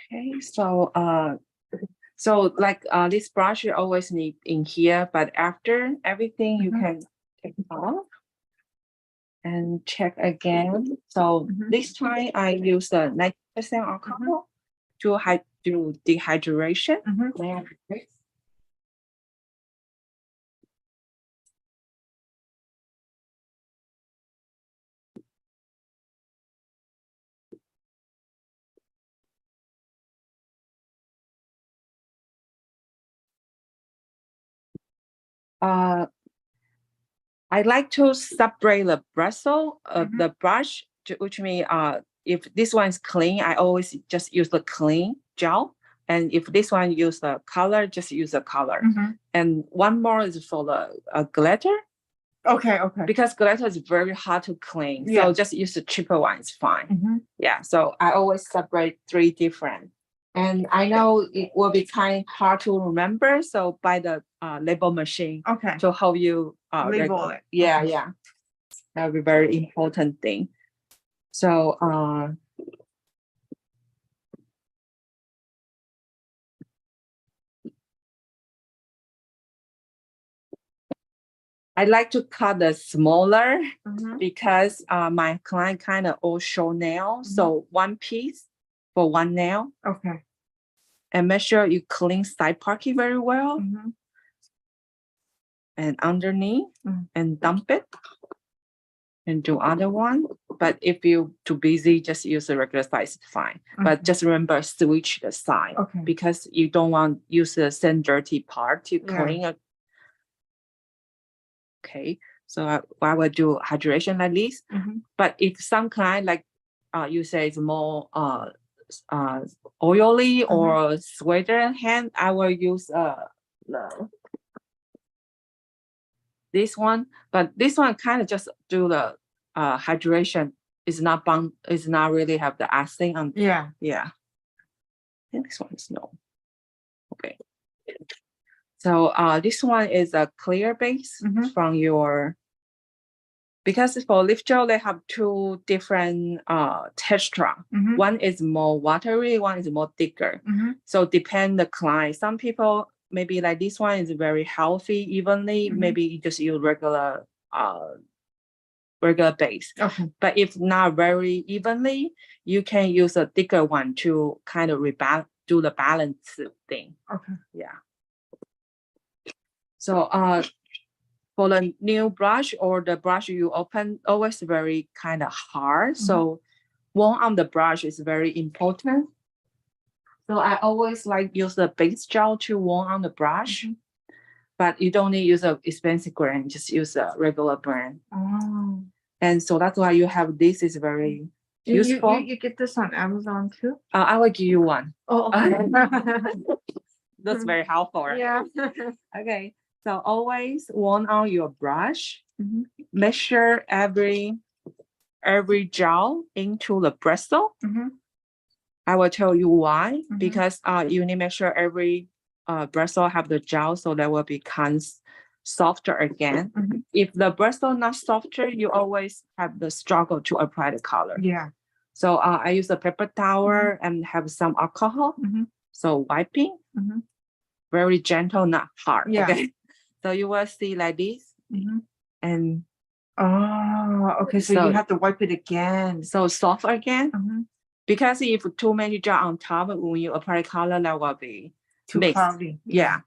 Okay, so like this brush you always need in here, but after everything you can take it off and check again. So this time I use the 90% alcohol to do dehydration. I like to separate the bristle of the brush, which means if this one is clean, I always just use the clean gel. And if this one use the color, just use the color. And one more is for the glitter. Okay. Because glitter is very hard to clean. Yeah. So just use the cheaper one, it's fine. Yeah, so I always separate 3 different. And I know it will be kind of hard to remember, so buy the label machine to help you label it. Yeah. That would be very important thing. So I like to cut the smaller because my client kind of all short nail. So 1 piece for 1 nail. Okay. And make sure you clean side pocket very well. And underneath and dump it and do other one. But if you're too busy, just use the regular size, it's fine. But just remember, switch the side because you don't want to use the same dirty part to clean it. Okay, so I will do hydration like this. But if some client like you say it's more oily or sweater hand, I will use this one. But this one kind of just do the hydration. It's not really have the acid on. Yeah. I think this one is no. Okay. So this one is a clear base from your, because for Leafgel they have 2 different texture. One is more watery, one is more thicker. So depend the client. Some people maybe like this one is very healthy, evenly. Maybe you just use regular base. But if not very evenly, you can use a thicker one to kind of do the balance thing. Yeah. So for the new brush or the brush you open, always very kind of hard. So warm on the brush is very important. So I always like use the base gel to warm on the brush. But you don't need to use an expensive brand, just use a regular brand. And so that's why you have this is very useful. You get this on Amazon too? I will give you one. Oh, okay. That's very helpful. Yeah. Okay. So always warm on your brush. Make sure every gel into the bristle. I will tell you why. Because you need to make sure every bristle have the gel, so that will become softer again. If the bristle not softer, you always have the struggle to apply the color. Yeah. So I use a paper towel and have some alcohol. So wiping, very gentle, not hard. Yeah. Okay. So you will see like this. And okay. So you have to wipe it again. So soft again. Because if too many gel on top, when you apply color, that will be too cloudy. Yeah.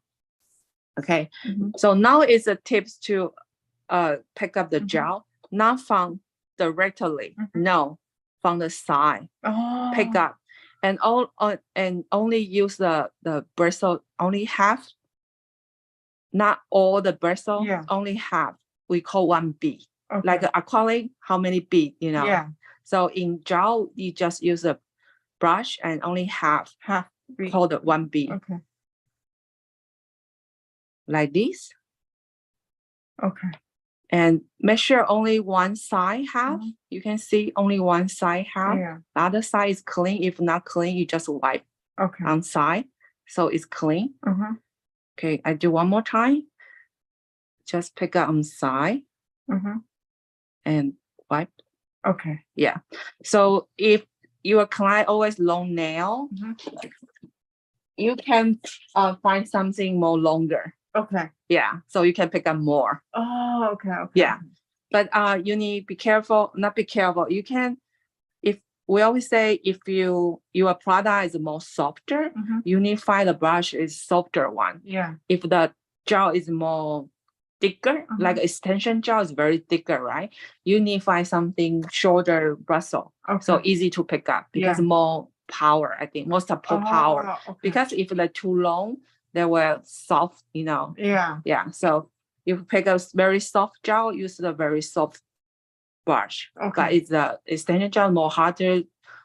Okay. So now is the tips to pick up the gel, not from directly, no, from the side. Pick up, and only use the bristle, only half. Not all the bristle, only half. We call 1 bead. Like acrylic, how many bead, Yeah. So in gel, you just use a brush and only half called 1 bead. Okay. Like this. Okay. And make sure only one side half. You can see only one side half. Yeah. The other side is clean. If not clean, you just wipe on side. So it's clean. Okay, I do one more time. Just pick up on side and wipe. Okay. Yeah. So if your client always long nail, you can find something more longer. Okay. Yeah, so you can pick up more. Oh, okay. Yeah, but you need be careful. Not be careful. You can, if we always say, if your product is more softer, you need to find a brush is softer one. Yeah. If the gel is more thicker, like extension gel is very thicker, right? You need to find something shorter bristle, so easy to pick up because more power. I think more support power. Because if they're too long, they were soft. Yeah. So if you pick a very soft gel, use the very soft brush. But it's the extension gel more harder.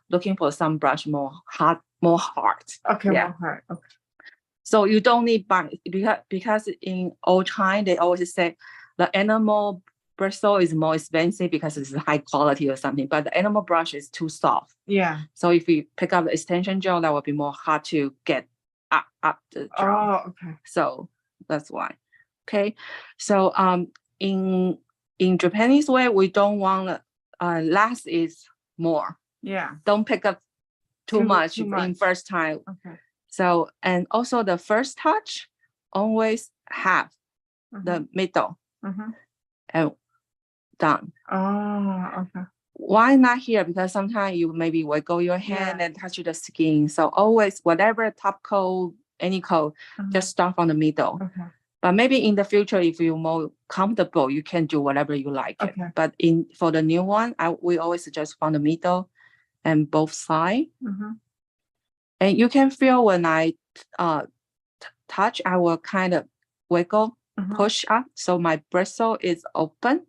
Looking for some brush more hard, more hard. Okay, more hard. Okay. So you don't need because in old time they always say the animal bristle is more expensive because it's high quality or something, but the animal brush is too soft. Yeah. So if you pick up the extension gel, that would be more hard to get up the gel. Oh, okay. So that's why. Okay. So in Japanese way, we don't want less is more. Yeah. Don't pick up too much in first time. Okay. So, and also the first touch always have the middle and done. Oh, okay. Why not here? Because sometimes you maybe wiggle your hand and touch the skin. So always, whatever top coat, any coat, just start from the middle. Okay. But maybe in the future, if you're more comfortable, you can do whatever you like. Okay. But for the new one, we always suggest from the middle and both sides. And you can feel when I touch, I will kind of wiggle, push up. So my bristle is open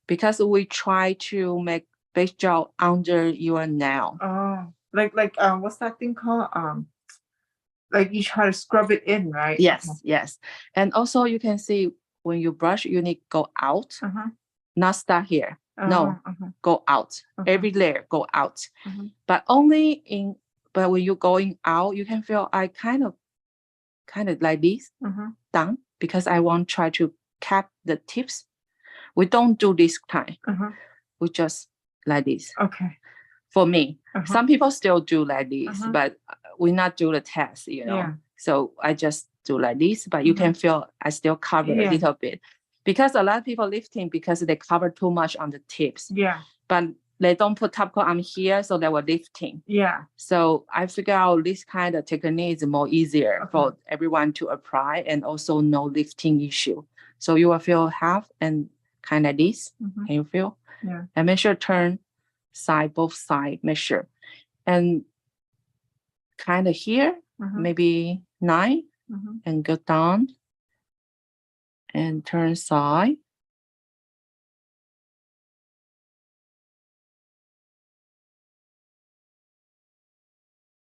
because we try to make base gel under your nail. Oh, like what's that thing called? Like you try to scrub it in, right? Yes, yes. And also you can see when you brush, you need to go out, not start here. No, go out. Every layer go out. But but when you're going out, you can feel I kind of like this down because I want to try to cap the tips. We don't do this kind. We just like this. Okay. For me, some people still do like this, but we not do the test, Yeah. So I just do like this, but you can feel I still cover a little bit because a lot of people lifting because they cover too much on the tips. Yeah. But they don't put top coat on here, so they were lifting. Yeah. So I figure out this kind of technique is more easier for everyone to apply and also no lifting issue. So you will feel half and kind of this. Can you feel? Yeah. And make sure turn side, both side, make sure. And kind of here, maybe 9 and go down and turn side.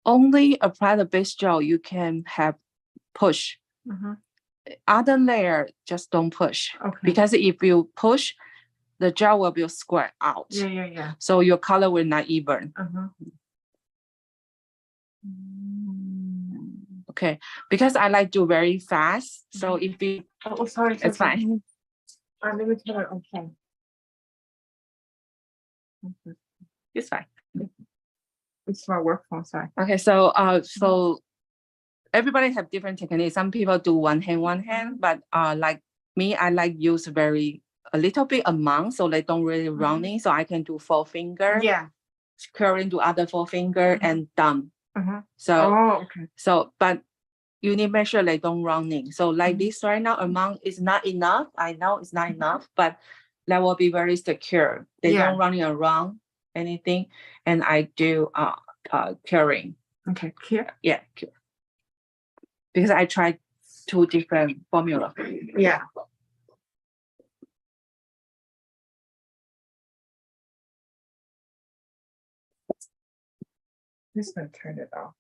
Only apply the base gel you can have push. Other layer, just don't push. Because if you push, the gel will be square out. Yeah. So your color will not even. Okay, because I like to very fast. So if you, sorry, it's fine. Let me turn it on. It's fine. It's my work phone. Sorry. Okay, so so everybody have different techniques. Some people do one hand, but like me, I like use a little bit amount, so they don't really rounding. So I can do 4 finger. Yeah. Curling to other 4 finger and done. So but you need to make sure they don't rounding. So like this right now, amount is not enough. I know it's not enough, but that will be very secure. They don't running around anything, and I do curing. Okay, cure. Yeah, cure. Because I tried 2 different formula. Yeah. Just gonna turn it off.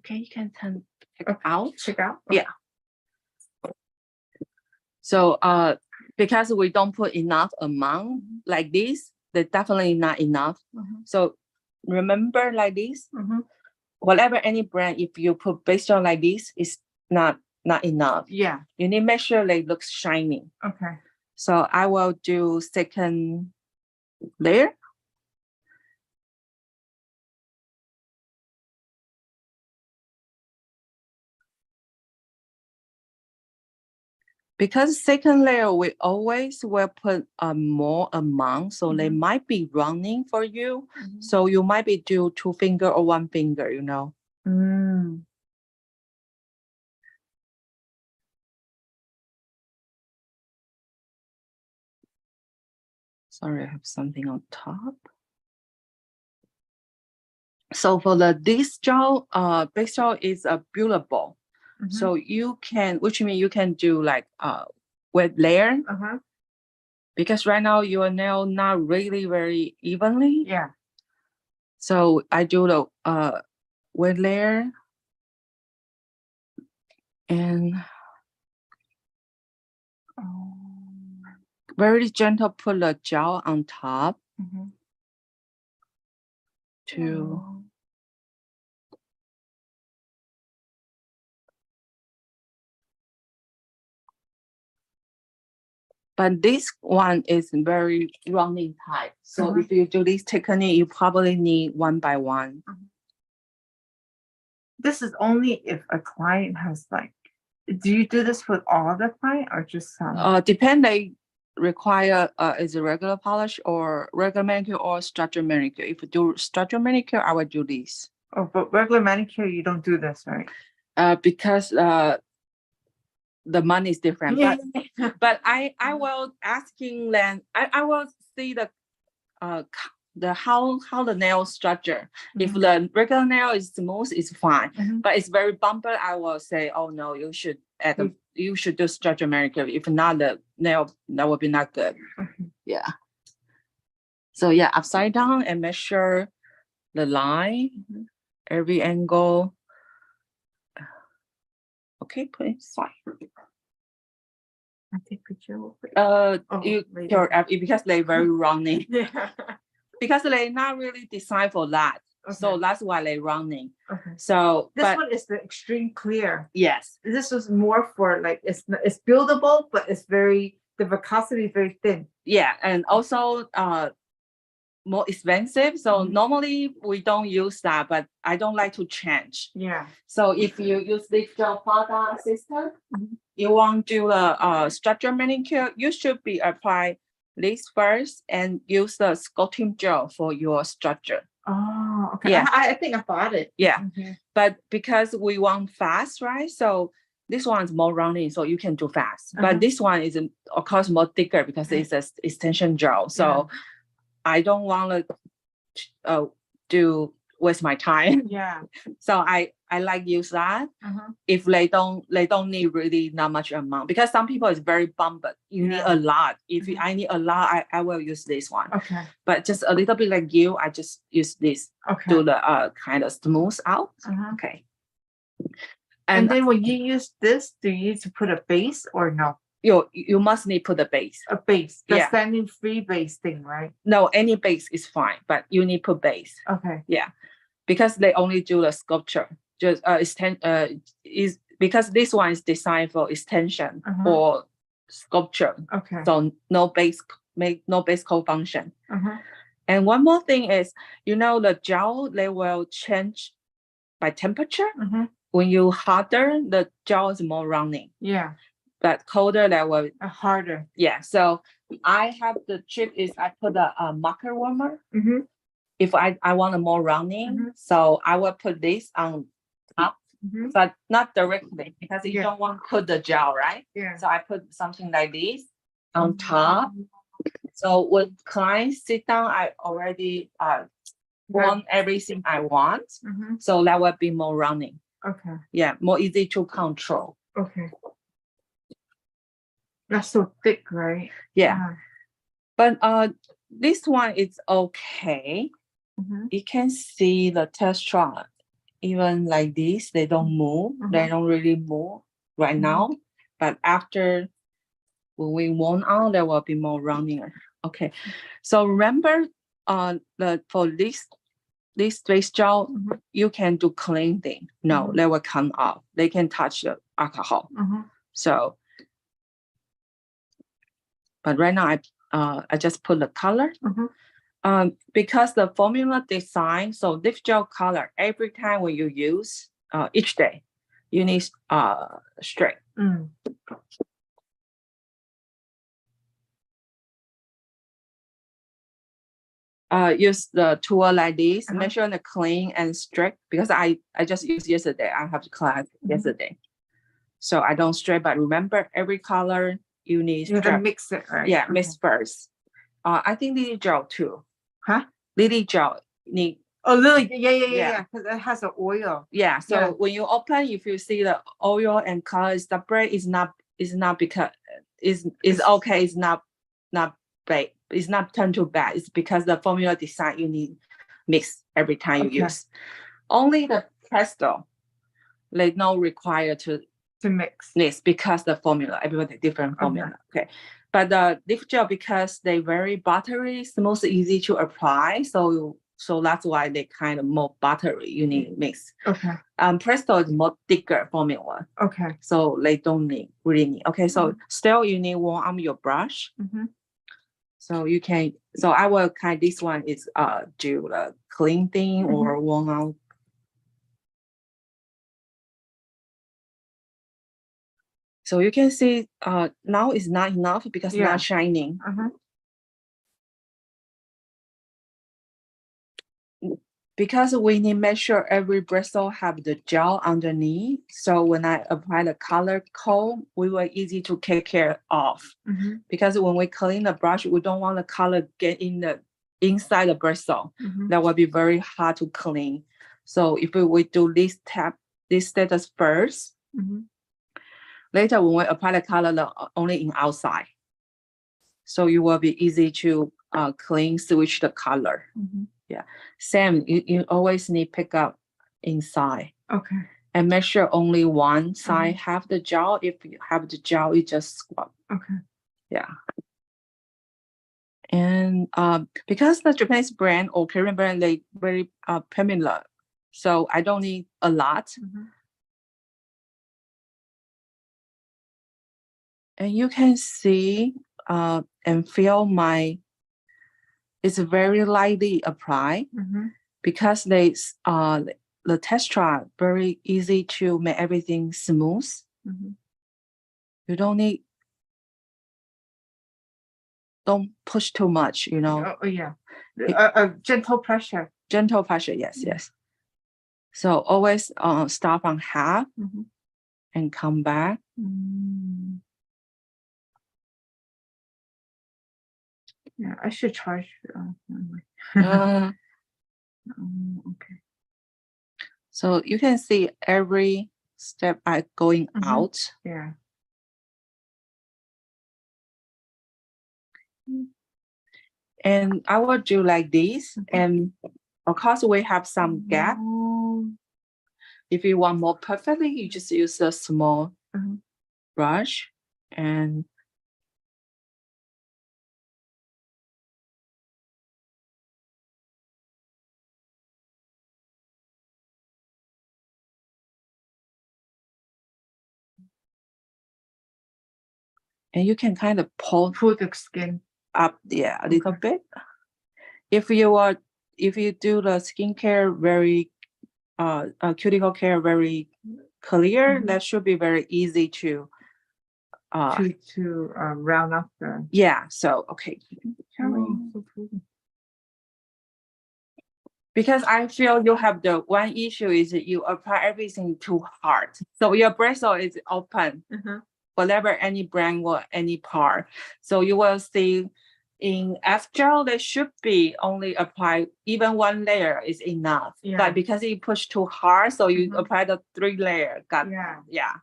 Okay, you can check out. Check out. Yeah. So because we don't put enough amount like this, they're definitely not enough. So remember like this, whatever any brand, if you put base gel like this, it's not enough. Yeah. You need to make sure they look shiny. Okay. So I will do second layer. Because second layer, we always will put a more amount, so they might be running for you. So you might be do 2 finger or 1 finger, you know. Sorry, I have something on top. So for this gel, base gel is a buildable. So you can, which means you can do like wet layer. Because right now your nail not really very evenly. Yeah. So I do the wet layer and very gentle put the gel on top to but this one is very running type. So if you do this technique, you probably need 1 by 1. This is only if a client has like, do you do this with all the client or just some? Depend they require is a regular polish or regular manicure or structured manicure. If you do structured manicure, I would do this. Oh, but regular manicure, you don't do this, right? Because the money is different. Yeah. But I will asking them, I will see the how the nail structure. If the regular nail is smooth, it's fine. But it's very bumper, I will say, oh no, you should you should do structure manicure. If not, the nail that will be not good. Yeah. So yeah, upside down and measure the line, every angle. Okay, put it aside. I take picture real quick. Because they're very running. Yeah. Because they're not really designed for that. Okay. So that's why they're running. Okay. So this one is the extreme clear. Yes. This was more for like it's buildable, but it's the viscosity is very thin. Yeah, and also more expensive. So normally we don't use that, but I don't like to change. Yeah. So if you use this gel product system, you want to do the structure manicure, you should be apply this first and use the sculpting gel for your structure. Oh, okay. Yeah. I think I bought it. Yeah. But because we want fast, right? So this one's more rounding, so you can do fast. But this one is, of course, more thicker because it's an extension gel. So I don't want to do waste my time. Yeah. So I like use that if they don't need really not much amount, because some people is very bumped. You need a lot. If I need a lot, I will use this one. Okay. But just a little bit like you, I just use this to the kind of smooth out. Okay. And then when you use this, do you need to put a base or no? You must need put a base. A base. The standing free base thing, right? No, any base is fine, but you need put base. Okay. Yeah. Because they only do the sculpture. Just is because this one is designed for extension or sculpture. Okay. So no base coat function. And one more thing is, the gel, they will change by temperature. When you harder, the gel is more running. Yeah. But colder, they will harder. Yeah. So I have the trick is I put a marker warmer. If I want a more rounding, so I will put this on top, but not directly because you don't want to put the gel, right? Yeah. So I put something like this on top. So when clients sit down, I already want everything I want. So that will be more rounding. Okay. Yeah, more easy to control. Okay. That's so thick, right? Yeah. But this one is okay. You can see the texture. even like this, they don't move. They don't really move right now. But after when we warm out, there will be more running. Okay. So remember for this face gel, you can do cleansing. No, they will come off. They can touch the alcohol. So, but right now I just put the color. Because the formula design, so lip gel color, every time when you use each day, you need straight. Use the tool like this, make sure the clean and straight, because I just used yesterday. I have to class yesterday. So I don't straight, but remember every color you need You have to mix it, right? Yeah, mix first. I think lily gel too. Huh? Lily gel need. Oh, lily, yeah. Because it has the oil. Yeah. So when you open, if you see the oil and color separate, is not because is okay. It's not bad. It's not turned to bad. It's because the formula design you need mix every time you use. Only the Presto, they not required to mix. Yes, because the formula, everybody different formula. Okay. But the lip gel, because they very buttery, smooth, easy to apply. So that's why they kind of more buttery. You need mix. Okay. Presto is more thicker formula. Okay. So they don't really need. Okay. So still you need warm up your brush. So you can. So I will this one is do the clean thing or warm out. So you can see now it's not enough because it's not shining. Because we need to make sure every bristle have the gel underneath. So when I apply the color coat, we will easy to take care of. Because when we clean the brush, we don't want the color get in the inside the bristle. That will be very hard to clean. So if we do this status first, later when we apply the color only in outside. So you will be easy to clean, switch the color. Yeah. Same, you always need pick up inside. Okay. And make sure only one side have the gel. If you have the gel, you just scrub. Okay. Yeah. And because the Japanese brand or Korean brand, they very familiar. So I don't need a lot. And you can see and feel it's very lightly applied because the texture very easy to make everything smooth. You don't push too much, Oh yeah. Gentle pressure. Gentle pressure, yes. So always start from half and come back. Yeah, I should charge. Okay. Okay. So you can see every step I going out. Yeah. And I will do like this. And of course, we have some gap. If you want more perfectly, you just use a small brush and you can kind of pull the skin up, a little bit. If you do the skincare very cuticle care very clear, that should be very easy to round up the. Yeah. So okay. So pretty. Because I feel you have the one issue is that you apply everything too hard. So your bristle is open, whatever any brand or any part. So you will see in F gel, there should be only apply even one layer is enough. Yeah. But because you push too hard, so you apply the 3 layer. Yeah.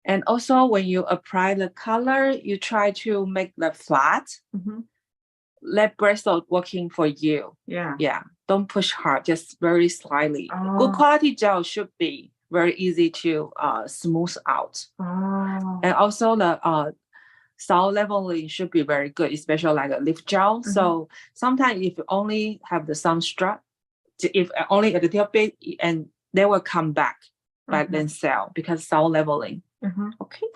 And also when you apply the color, you try to make the flat. Let bristle working for you. Yeah. Yeah. don't push hard, just very slightly. Oh. Good quality gel should be very easy to smooth out. Oh. And also the sound leveling should be very good, especially like a lift gel. So sometimes if you only have the some strut, if only a little bit, and they will come back by themselves because sound leveling. Okay.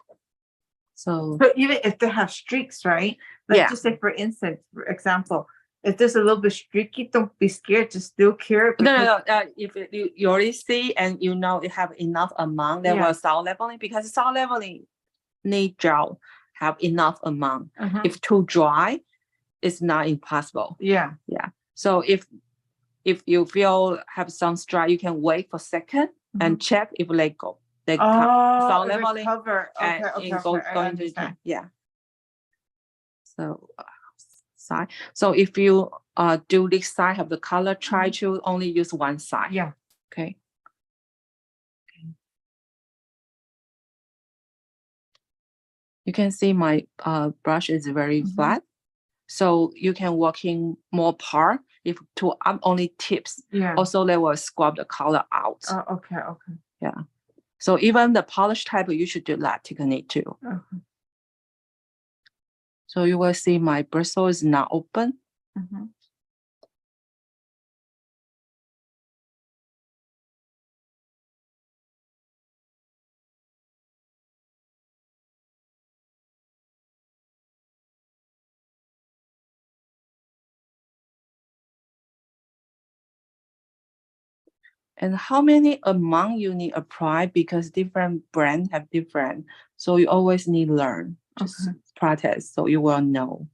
So even if they have streaks, right? Like just say for instance, for example, if there's a little bit streaky, don't be scared. Just still care. No. If you already see and you know it have enough amount, that will sound leveling, because sound leveling need gel have enough amount. If too dry, it's not impossible. Yeah. So if you feel have some strike, you can wait for a second and check if they go. They sound leveling cover. Okay, going to So side. So if you do this side have the color, try to only use one side. Yeah. Okay. You can see my brush is very flat. So you can work in more part. If to up only tips, also they will scrub the color out. Oh, okay. Yeah. So even the polish type, you should do that technique too. So you will see my bristle is not open. And how many amount you need apply, because different brands have different. So you always need learn, just practice, so you will know.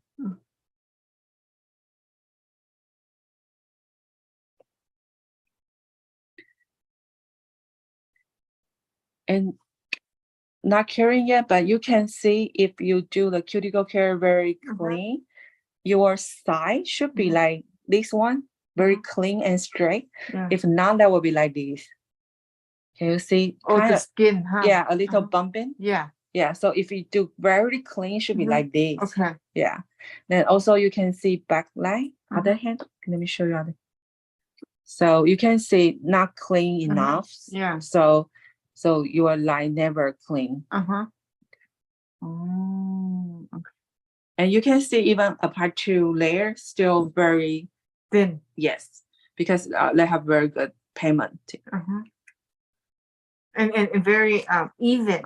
And not caring yet, but you can see if you do the cuticle care very clean, your side should be like this one, very clean and straight. If not, that will be like this. Can you see? The skin, huh? Yeah, a little bumping. Yeah, so if you do very clean, it should be like this. Okay. Yeah. Then also you can see backline. Other hand, let me show you other. So you can see not clean enough. Yeah. So your line never clean. Oh, okay. And you can see even a part 2 layer still very thin. Yes, because they have very good payment. And very even.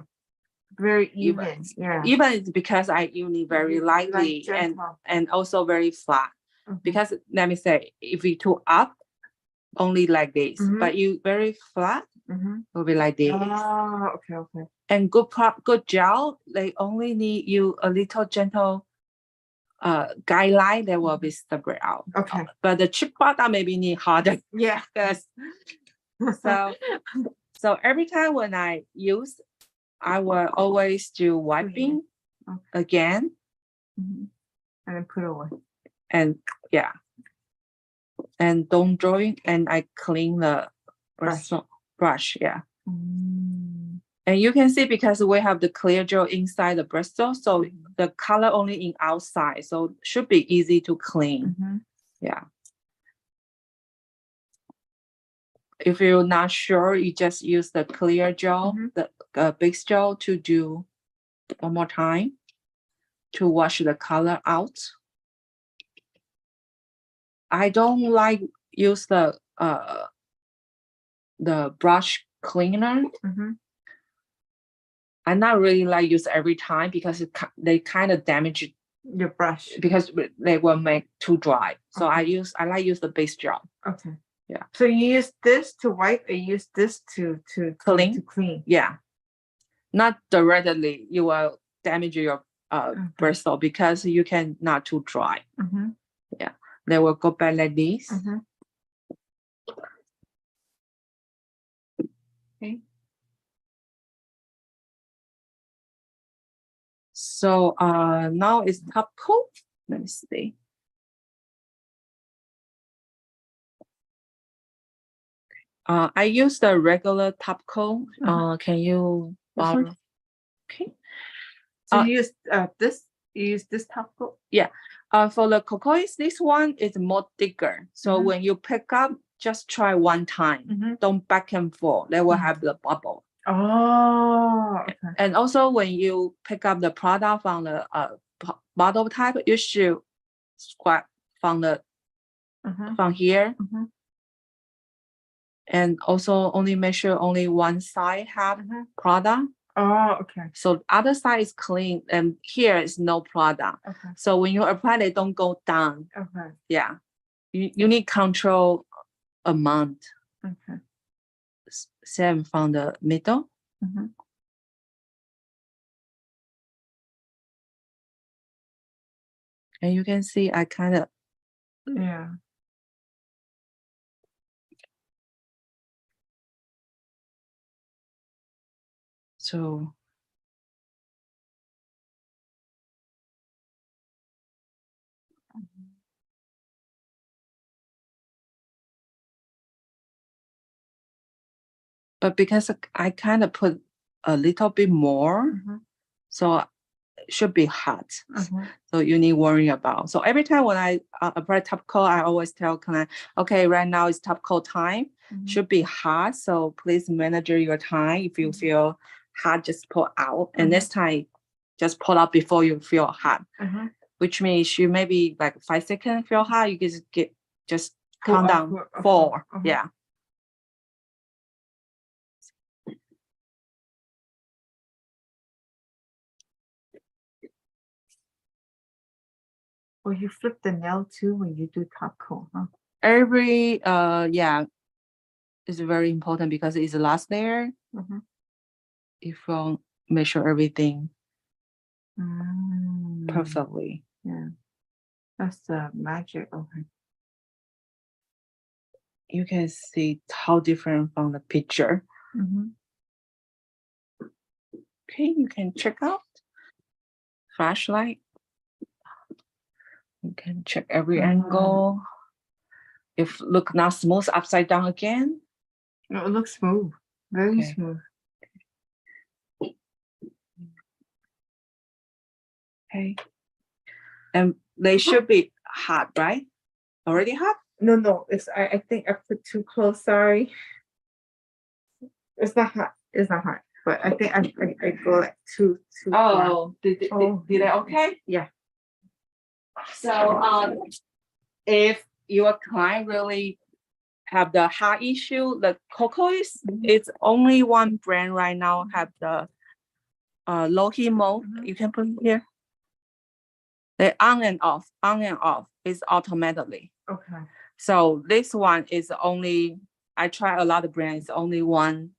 Very even. Yeah. Even it's because I uni very lightly and also very flat. Because let me say, if you too up, only like this, but you very flat, will be like this. Oh, okay. And good gel, they only need you a little gentle guideline that will be separate out. Okay. But the chip product maybe need harder. Yeah. So every time when I use, I will always do wiping again. And then put away. And yeah. And don't drawing, and I clean the brush. Yeah. And you can see because we have the clear gel inside the bristle, so the color only in outside, so should be easy to clean. Yeah. If you're not sure, you just use the clear gel, the base gel to do one more time to wash the color out. I don't like use the brush cleaner. I not really like use every time because they kind of damage your brush because they will make too dry. So I like use the base gel. Okay. Yeah. So you use this to wipe, or you use this to clean? To clean. Yeah. Not directly, you will damage your bristle because you can not too dry. Yeah. They will go back like this. Okay. So now it's top coat. Let me see. I use the regular top coat. Can you borrow? Okay. So you use this? You use this top coat? Yeah. For the cocois, this one is more thicker. So when you pick up, just try one time. Don't back and forth. They will have the bubble. Oh, okay. And also when you pick up the product from the bottle type, you should squat from the from here. And also only make sure only one side have product. Oh, okay. So other side is clean and here is no product. Okay. So when you apply, they don't go down. Okay. Yeah. You need control amount. Okay. Same from the middle. And you can see I kind of. Yeah. So. But because I kind of put a little bit more, so it should be hot. So you need worry about. So every time when I apply top coat, I always tell client, okay, right now it's top coat time. Should be hot. So please manage your time. If you feel hot, just pull out. And next time, just pull out before you feel hot. Which means you maybe like 5 seconds feel hot. You just count down 4. Yeah. Well, you flip the nail too when you do top coat, huh? Every yeah, is very important because it's the last layer. If you measure everything perfectly. Yeah, that's the magic. Okay. You can see how different from the picture. Okay, you can check out flashlight. You can check every angle. If look not smooth, upside down again. No, it looks smooth, very smooth. Okay, and they should be hot, right? Already hot? No, it's I think I put too close. Sorry, it's not hot. It's not hot, but I think I go like too. Oh, did I okay? Yeah. So if your client really have the heart issue, the cocois, it's only one brand right now have the low heat mode. You can put it here. The on and off is automatically. Okay. So this one is only, I try a lot of brands, only one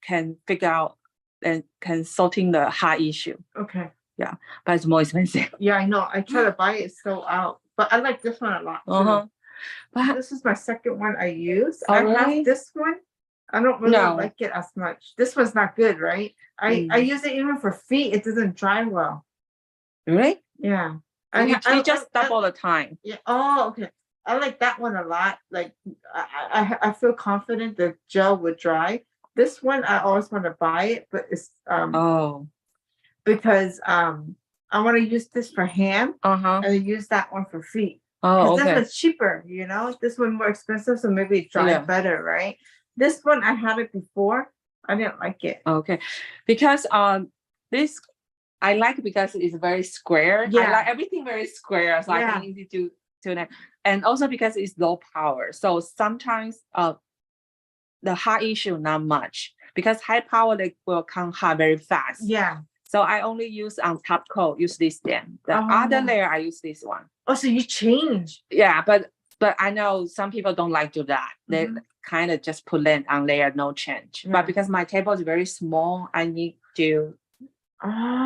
can figure out and can sorting the heart issue. Okay. Yeah, but it's more expensive. Yeah, I know. I try to buy it so out, but I like this one a lot too. But this is my second one I use. I have this one. I don't really like it as much. This one's not good, right? I use it even for feet. It doesn't dry well. Really? Yeah. You just double the time. Yeah. Oh, okay. I like that one a lot. Like I feel confident the gel would dry. This one I always want to buy it, but it's because I want to use this for hand and I use that one for feet. Oh, okay. This one's cheaper, you know. This one more expensive, so maybe it dries better, right? This one I had it before. I didn't like it. Okay, because this I like because it's very square. Yeah. I like everything very square, so I can easy to that. And also because it's low power, so sometimes the heart issue not much because high power they will come hot very fast. Yeah. So I only use on top coat, use this then. The other layer I use this one. Oh, so you change? Yeah, but I know some people don't like to do that. They kind of just put it on layer, no change. Yeah. But because my table is very small, I need to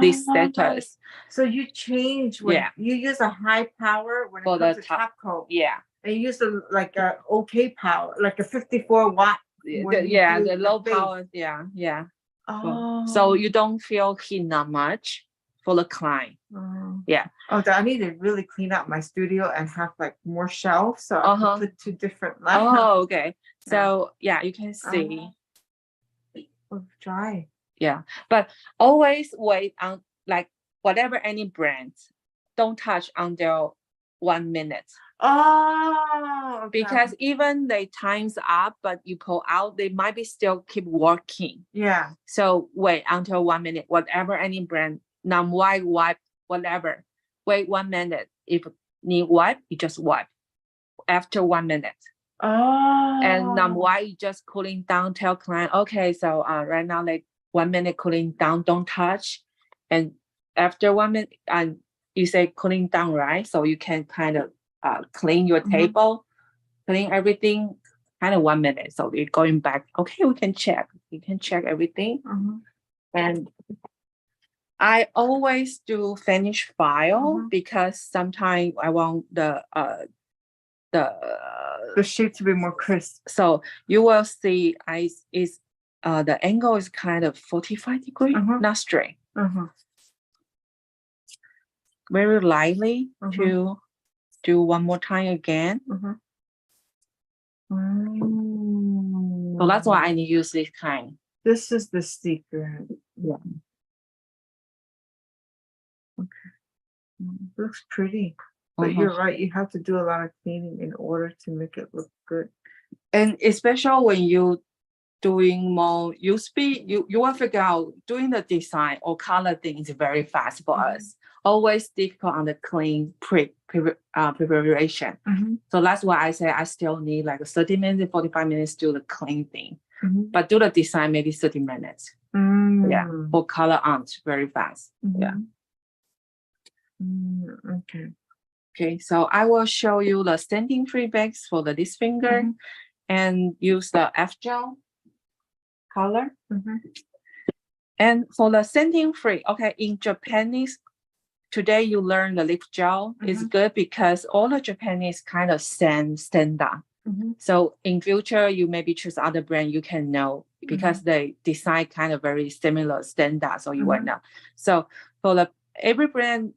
this status. So you change when you use a high power when it comes to top coat. Yeah. And you use like a okay power, like a 54 watt. The low power. Yeah. Oh. So you don't feel heat not much for the client. Yeah. Oh, I need to really clean up my studio and have like more shelves so I can put 2 different levels. Oh, okay. So yeah, you can see. Dry. Yeah, but always wait on like whatever any brand, don't touch until 1 minute. Oh, okay. Because even they time's up, but you pull out, they might be still keep working. Yeah. So wait until 1 minute, whatever any brand, non-wipe, wipe, whatever. Wait 1 minute. If need wipe, you just wipe after 1 minute. Oh. And non-wipe, you just cooling down, tell client, okay, so right now, like 1 minute cooling down, don't touch. And after 1 minute, and you say cooling down, right? So you can kind of clean your table, clean everything, kind of 1 minute. So you're going back. Okay, we can check. You can check everything. And I always do finish file because sometimes I want the sheet to be more crisp. So you will see the angle is kind of 45 degrees, not straight. Very lightly to do one more time again. So that's why I use this kind. This is the secret. Yeah. Looks pretty. But you're right, you have to do a lot of cleaning in order to make it look good. And especially when you doing more you will figure out doing the design or color thing is very fast for us. Always difficult on the clean preparation. So that's why I say I still need like 30 minutes, 45 minutes to do the clean thing. But do the design maybe 30 minutes. Yeah, for color on very fast. Yeah. Okay, so I will show you the standing free bags for the this finger and use the F gel color. And for the standing free, okay, in Japanese, today you learn the lip gel is good because all the Japanese kind of standard. So in future, you maybe choose other brand you can know because they design kind of very similar standard, so you will know. So for every brand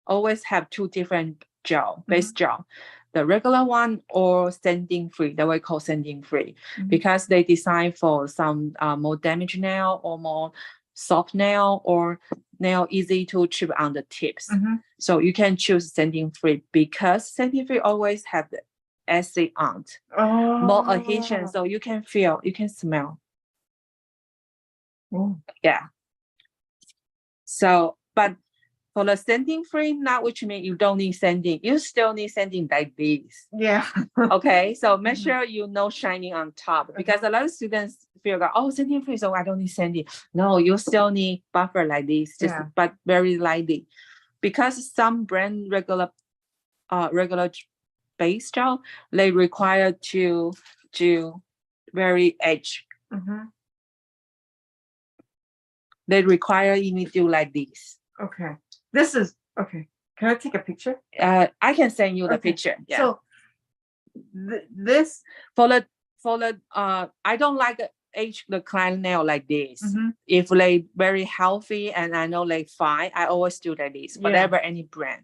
always have two different gel, base gel. The regular one or standing free, that we call standing free, because they design for some more damaged nail or more soft nail or nail easy to chip on the tips. So you can choose standing free because standing free always have the acid on it, more adhesion, so you can feel, you can smell. Yeah. So, but for the sanding free, not which means you don't need sanding. You still need sanding like this. Yeah. Okay. So make sure you no shining on top because a lot of students feel like, oh, sanding free, so I don't need sanding. No, you still need buffer like this, just but very lightly. Because some brand regular base gel, they require to very edge. They require you need to do like this. Okay. This is okay. Can I take a picture? I can send you the picture. Yeah. So this for the I don't like the client nail like this. If they very healthy and I know they fine, I always do like this, whatever any brand.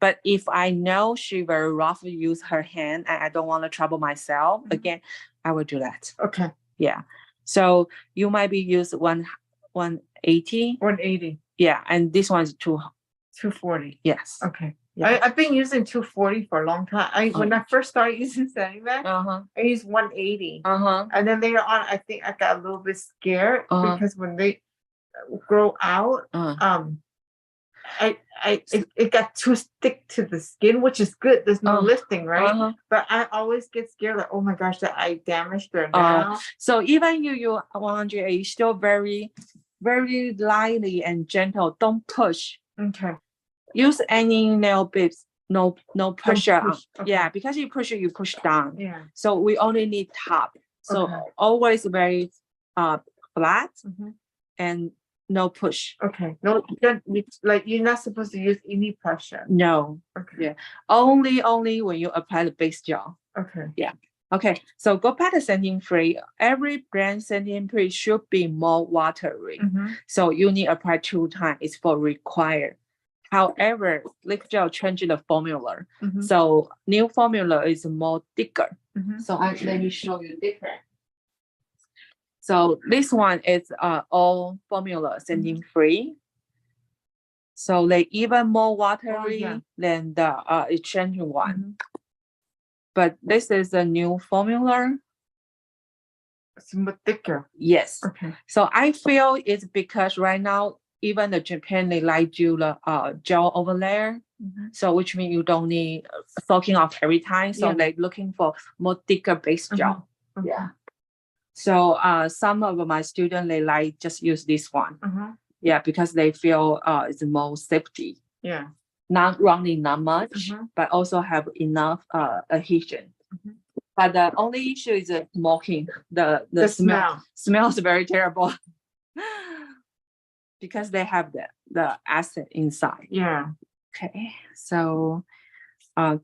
But if I know she very rough use her hand and I don't want to trouble myself again, I will do that. Okay. Yeah. So you might be use 180. 180. Yeah, and this one's 240. Yes. Okay. Yeah. I've been using 240 for a long time. When I first started using standing bag, I used 180. And then later on, I think I got a little bit scared because when they grow out, it got too thick to the skin, which is good. There's no lifting, right? But I always get scared, like, oh my gosh, that I damaged their nail. So even you 180, you still very, very lightly and gentle. Don't push. Okay. Use any nail bits. No pressure. Yeah, because you push it, you push down. Yeah. So we only need top. So always very flat and no push. Okay. No, like you're not supposed to use any pressure. No. Okay. Yeah. Only when you apply the base gel. Okay. Yeah. Okay. So go back to sanding free. Every brand sanding free should be more watery. So you need apply 2 times. It's for required. However, Leafgel changed the formula. So new formula is more thicker. So let me show you thicker. So this one is all formula sanding free. So they even more watery than the exchanging one. But this is a new formula. It's more thicker. Yes. Okay. So I feel it's because right now, even the Japan, they like do the gel overlayer. So which means you don't need soaking off every time. So they're looking for more thicker base gel. Yeah. So some of my students, they like just use this one. Yeah, because they feel it's more safety. Yeah. Not running that much, but also have enough adhesion. But the only issue is the smoking. The smell. Smells very terrible. Because they have the acid inside. Yeah. Okay. So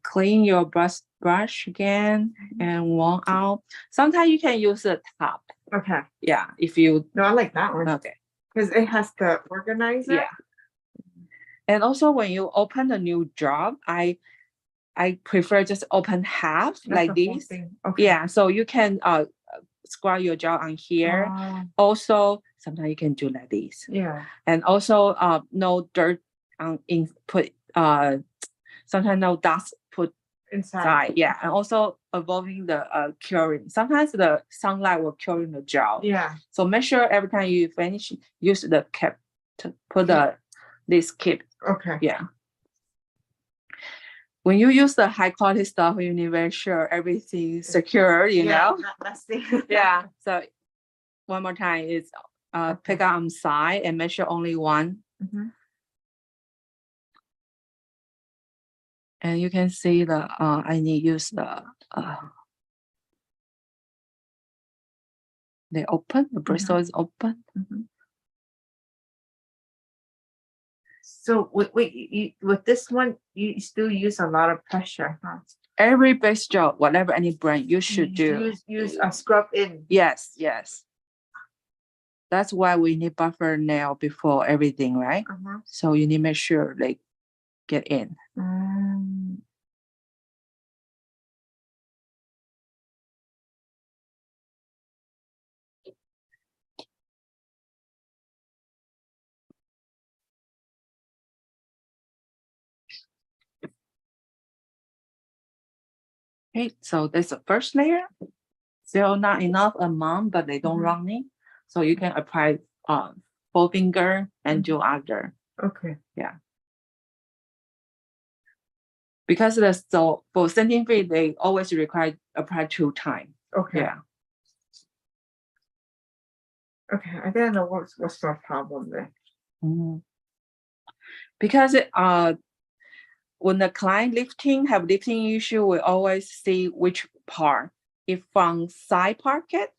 clean your brush again and warm out. Sometimes you can use the top. Okay. Yeah. If you No, I like that one. Okay. Because it has the organizer. Yeah. And also when you open a new job, I prefer just open half like this. Okay. Yeah. So you can square your jaw on here. Also, sometimes you can do like this. Yeah. And also no dirt on sometimes no dust put inside. Yeah. And also avoiding the curing. Sometimes the sunlight will cure the jaw. Yeah. So make sure every time you finish, use the cap to put this cap. Okay. Yeah. When you use the high quality stuff, you need to make sure everything's secure, you know? Not messy. Yeah. So one more time is pick up on side and make sure only one. And you can see the I need to use the they open, the bristle is open. So with this one, you still use a lot of pressure, huh? Every base gel, whatever any brand, you should use a scrub in. Yes. That's why we need buffer nail before everything, right? So you need to make sure they get in. Okay, so that's the first layer. Still not enough amount, but they don't running. So you can apply 4 finger and do other. Okay. Yeah. Because for sending feet, they always require apply 2 times. Okay. Yeah. Okay, I don't know what's my problem there. Because when the client have lifting issue, we always see which part. If from side pocket,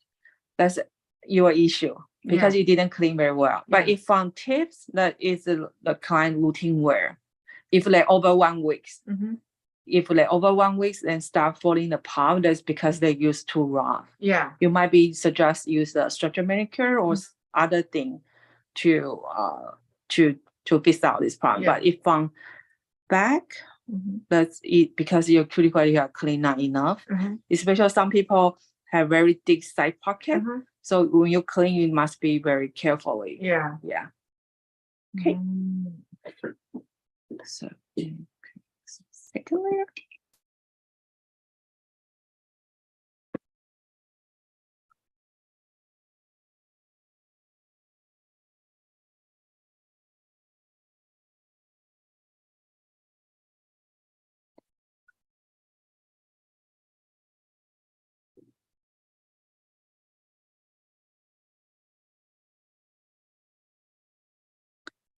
that's your issue because you didn't clean very well. But if from tips, that is the client routine wear. If like over 1 week, if like over 1 week and start falling apart, that's because they use too rough. Yeah. You might be suggest use a structure manicure or other thing to fix out this problem. But if from back, that's it because your cuticle are clean not enough. Especially some people have very thick side pocket. So when you clean, you must be very carefully. Yeah. Okay. So second layer.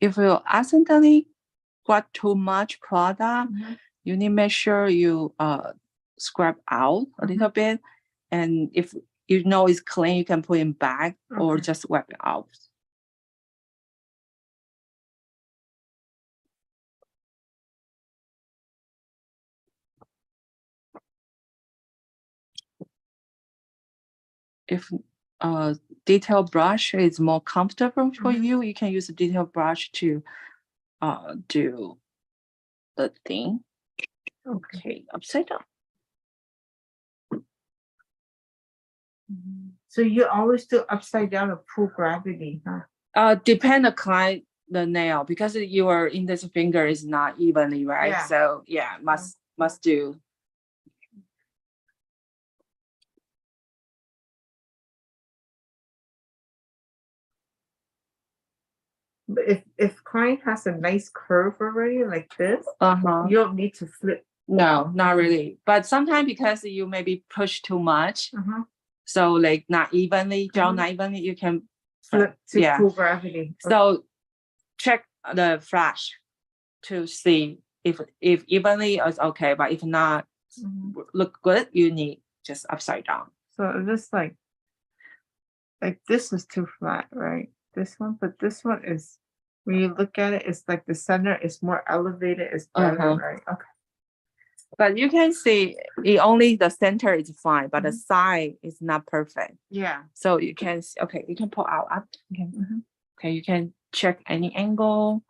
If you accidentally got too much product, you need to make sure you scrub out a little bit. And if you know it's clean, you can put it back or just wipe it out. If detail brush is more comfortable for you, you can use a detail brush to do the thing. Okay, upside down. So you always do upside down to pull gravity, huh? Depend the client the nail because your index finger is not evenly, right? Yeah. So yeah, must do. But if client has a nice curve already like this, you don't need to flip. No, not really. But sometimes because you maybe push too much, so like not evenly, gel not evenly, you can flip to full gravity. So check the flash to see if evenly is okay, but if not look good, you need just upside down. So this like this is too flat, right? This one, but this one is when you look at it, it's like the center is more elevated, it's better, right? Okay. But you can see it only the center is fine, but the side is not perfect. Yeah. So you can you can pull out up. Okay. Okay, you can check any angle,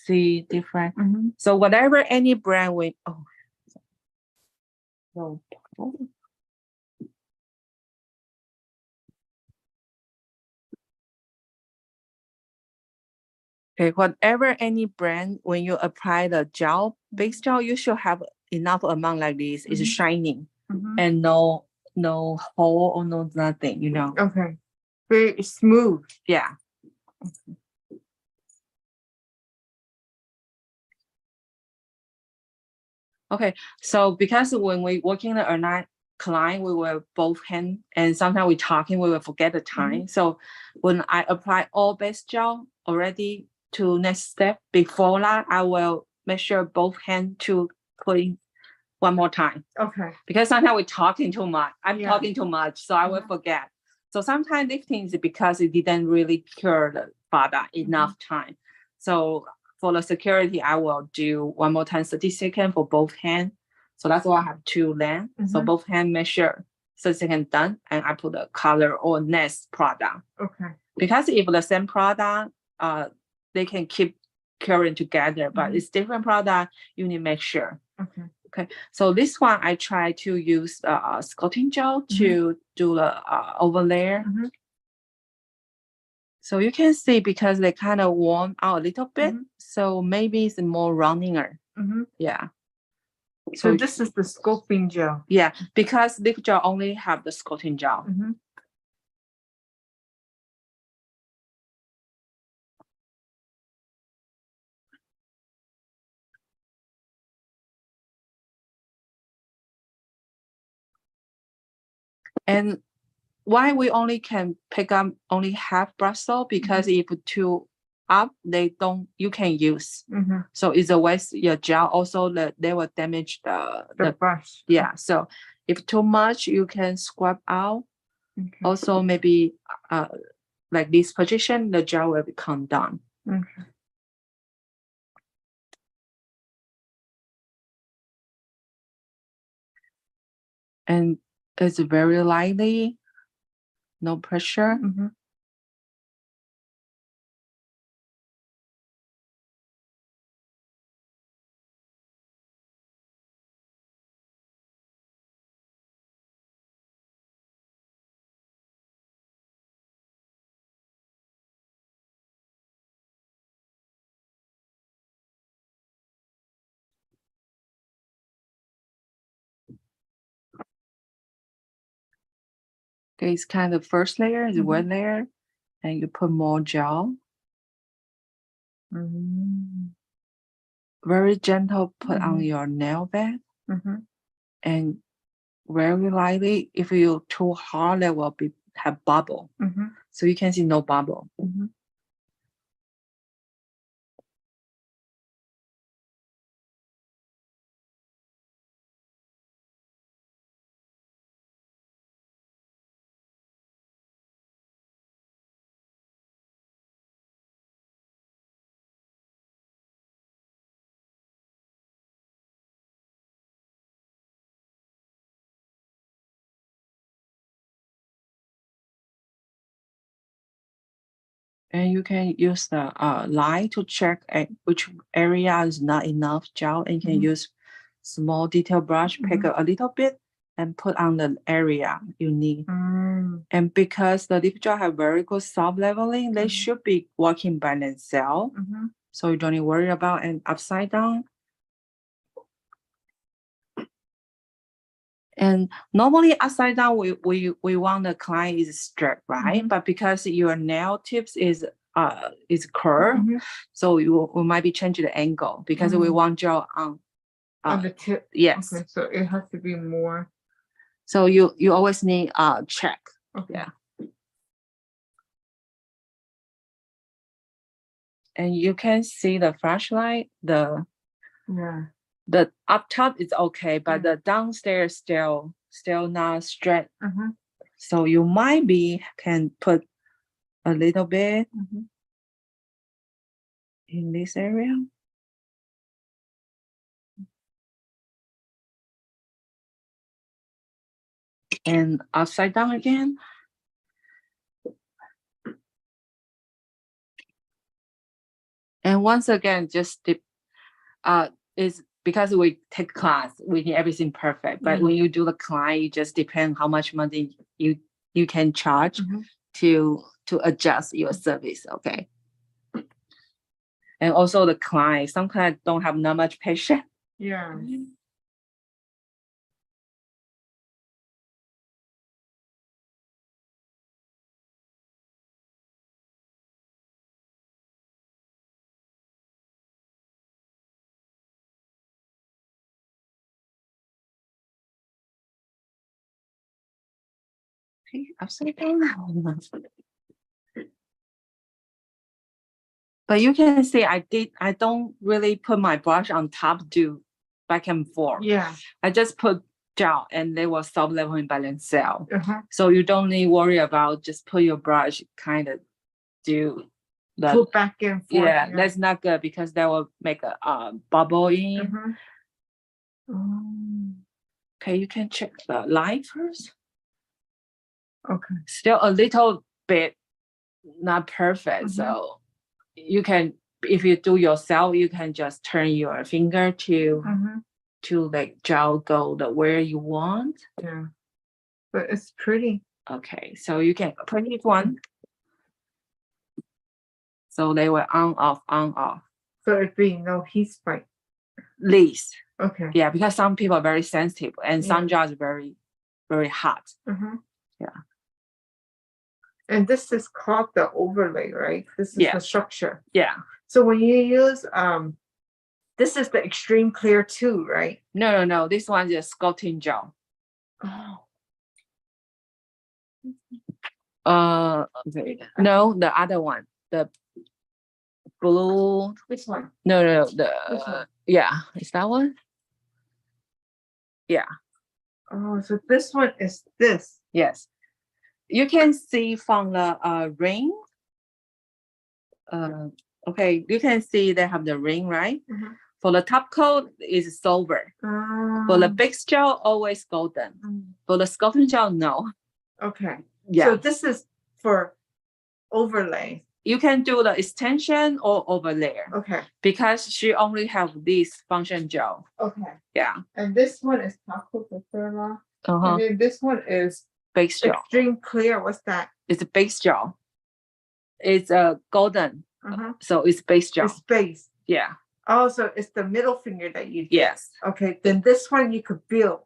see different. So whatever any brand with no. Okay, whatever any brand, when you apply the gel, base gel, you should have enough amount like this. It's shining and no hole or no nothing, you know. Okay. Very smooth. Yeah. Okay, so because when we working the night client, we were both hand and sometimes we talking, we will forget the time. So when I apply all base gel already to next step, before that, I will make sure both hand to put in one more time. Okay. Because sometimes we're talking too much. I'm talking too much, so I will forget. So sometimes lifting is because it didn't really cure the product enough time. So for the security, I will do one more time 30 seconds for both hands. So that's why I have two lengths. So both hands measure 30 seconds done, and I put the color or next product. Okay. Because if the same product, they can keep curing together, but it's different product, you need to make sure. Okay. Okay, so this one I try to use sculpting gel to do the overlay. So you can see because they kind of warm out a little bit, so maybe it's more roundinger. Yeah. So this is the sculpting gel. Yeah, because lip gel only have the sculpting gel. And why we only can pick up only half brush because if two up, you can use. So it's a waste your gel. Also, they will damage the brush. Yeah. So if too much, you can scrub out. Also, maybe like this position, the gel will become down. And it's very lightly, no pressure. Okay, it's kind of first layer is wet layer, and you put more gel. Very gentle, put on your nail bed, and very lightly. If you too hard, there will have bubble. So you can see no bubble. And you can use the line to check which area is not enough gel, and you can use small detail brush, pick up a little bit, and put on the area you need. And because the lip gel have very good soft leveling, they should be working by themselves. So you don't need to worry about an upside down. And normally upside down, we want the client is straight, right? But because your nail tips is curved, so we might be changing the angle because we want gel on the tip. Yes. Okay, so it has to be more. So you always need check. Okay. Yeah. And you can see the flashlight, the up top is okay, but the downstairs still not straight. So you might can put a little bit in this area. And upside down again. And once again, just is because we take class, we need everything perfect. But when you do the client, it just depends how much money you can charge to adjust your service. Okay. And also the client, some clients don't have not much patience. Yeah. Upside down. But you can see I don't really put my brush on top, do back and forth. Yeah. I just put gel and they will soft leveling by themselves. So you don't need to worry about just put your brush kind of do the put back and forth. Yeah, that's not good because that will make a bubble in. Okay, you can check the light first. Okay. Still a little bit not perfect. So you can, if you do yourself, you can just turn your finger to like gel go the where you want. Yeah. But it's pretty. Okay, so you can put it one. So they were on off. So it being no heat spike. Least. Okay. Yeah, because some people are very sensitive and some gel is very, very hot. Yeah. And this is called the overlay, right? This is the structure. Yeah. So when you use this is the extreme clear too, right? No. This one is sculpting gel. Okay. No, the other one. The blue. Which one? No. Which one? Yeah. Is that one? Yeah. Oh, so this one is this. Yes. You can see from the ring. Okay, you can see they have the ring, right? For the top coat is silver. For the big gel, always golden. For the sculpting gel, no. Okay. Yeah. So this is for overlay. You can do the extension or overlay. Okay. Because she only have this function gel. Okay. Yeah. And this one is Taco Paterla. And then this one is base gel. Extreme clear. What's that? It's a base gel. It's a golden. So it's base gel. It's base. Yeah. Oh, so it's the middle finger that you do. Yes. Okay. Then this one you could build.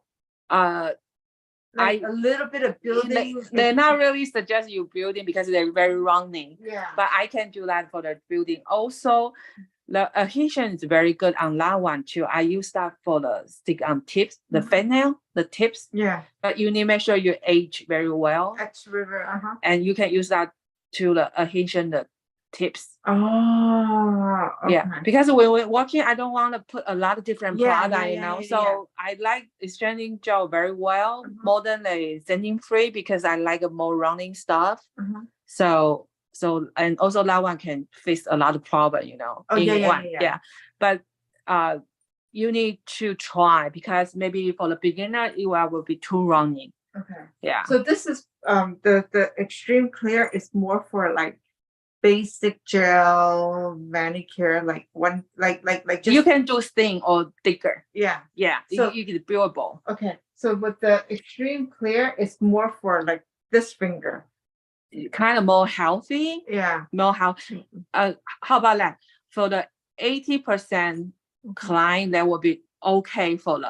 Like a little bit of building. They're not really suggest you building because they're very rounding. Yeah. But I can do that for the building. Also, the adhesion is very good on that one too. I use that for the stick on tips, the fingernail, the tips. Yeah. But you need to make sure you age very well. And you can use that to the adhesion the tips. Oh, okay. Yeah, because when we're working, I don't want to put a lot of different products, so I like extending gel very well, more than the sending free because I like a more rounding stuff. So and also that one can fix a lot of problem, Yeah. But you need to try because maybe for the beginner, it will be too rounding. Okay. Yeah. So this is the extreme clear is more for like basic gel manicure, like just you can do thin or thicker. Yeah. So you can buildable. Okay. So with the extreme clear, it's more for like this finger. Kind of more healthy. Yeah. More healthy. How about that? For the 80% client, that will be okay for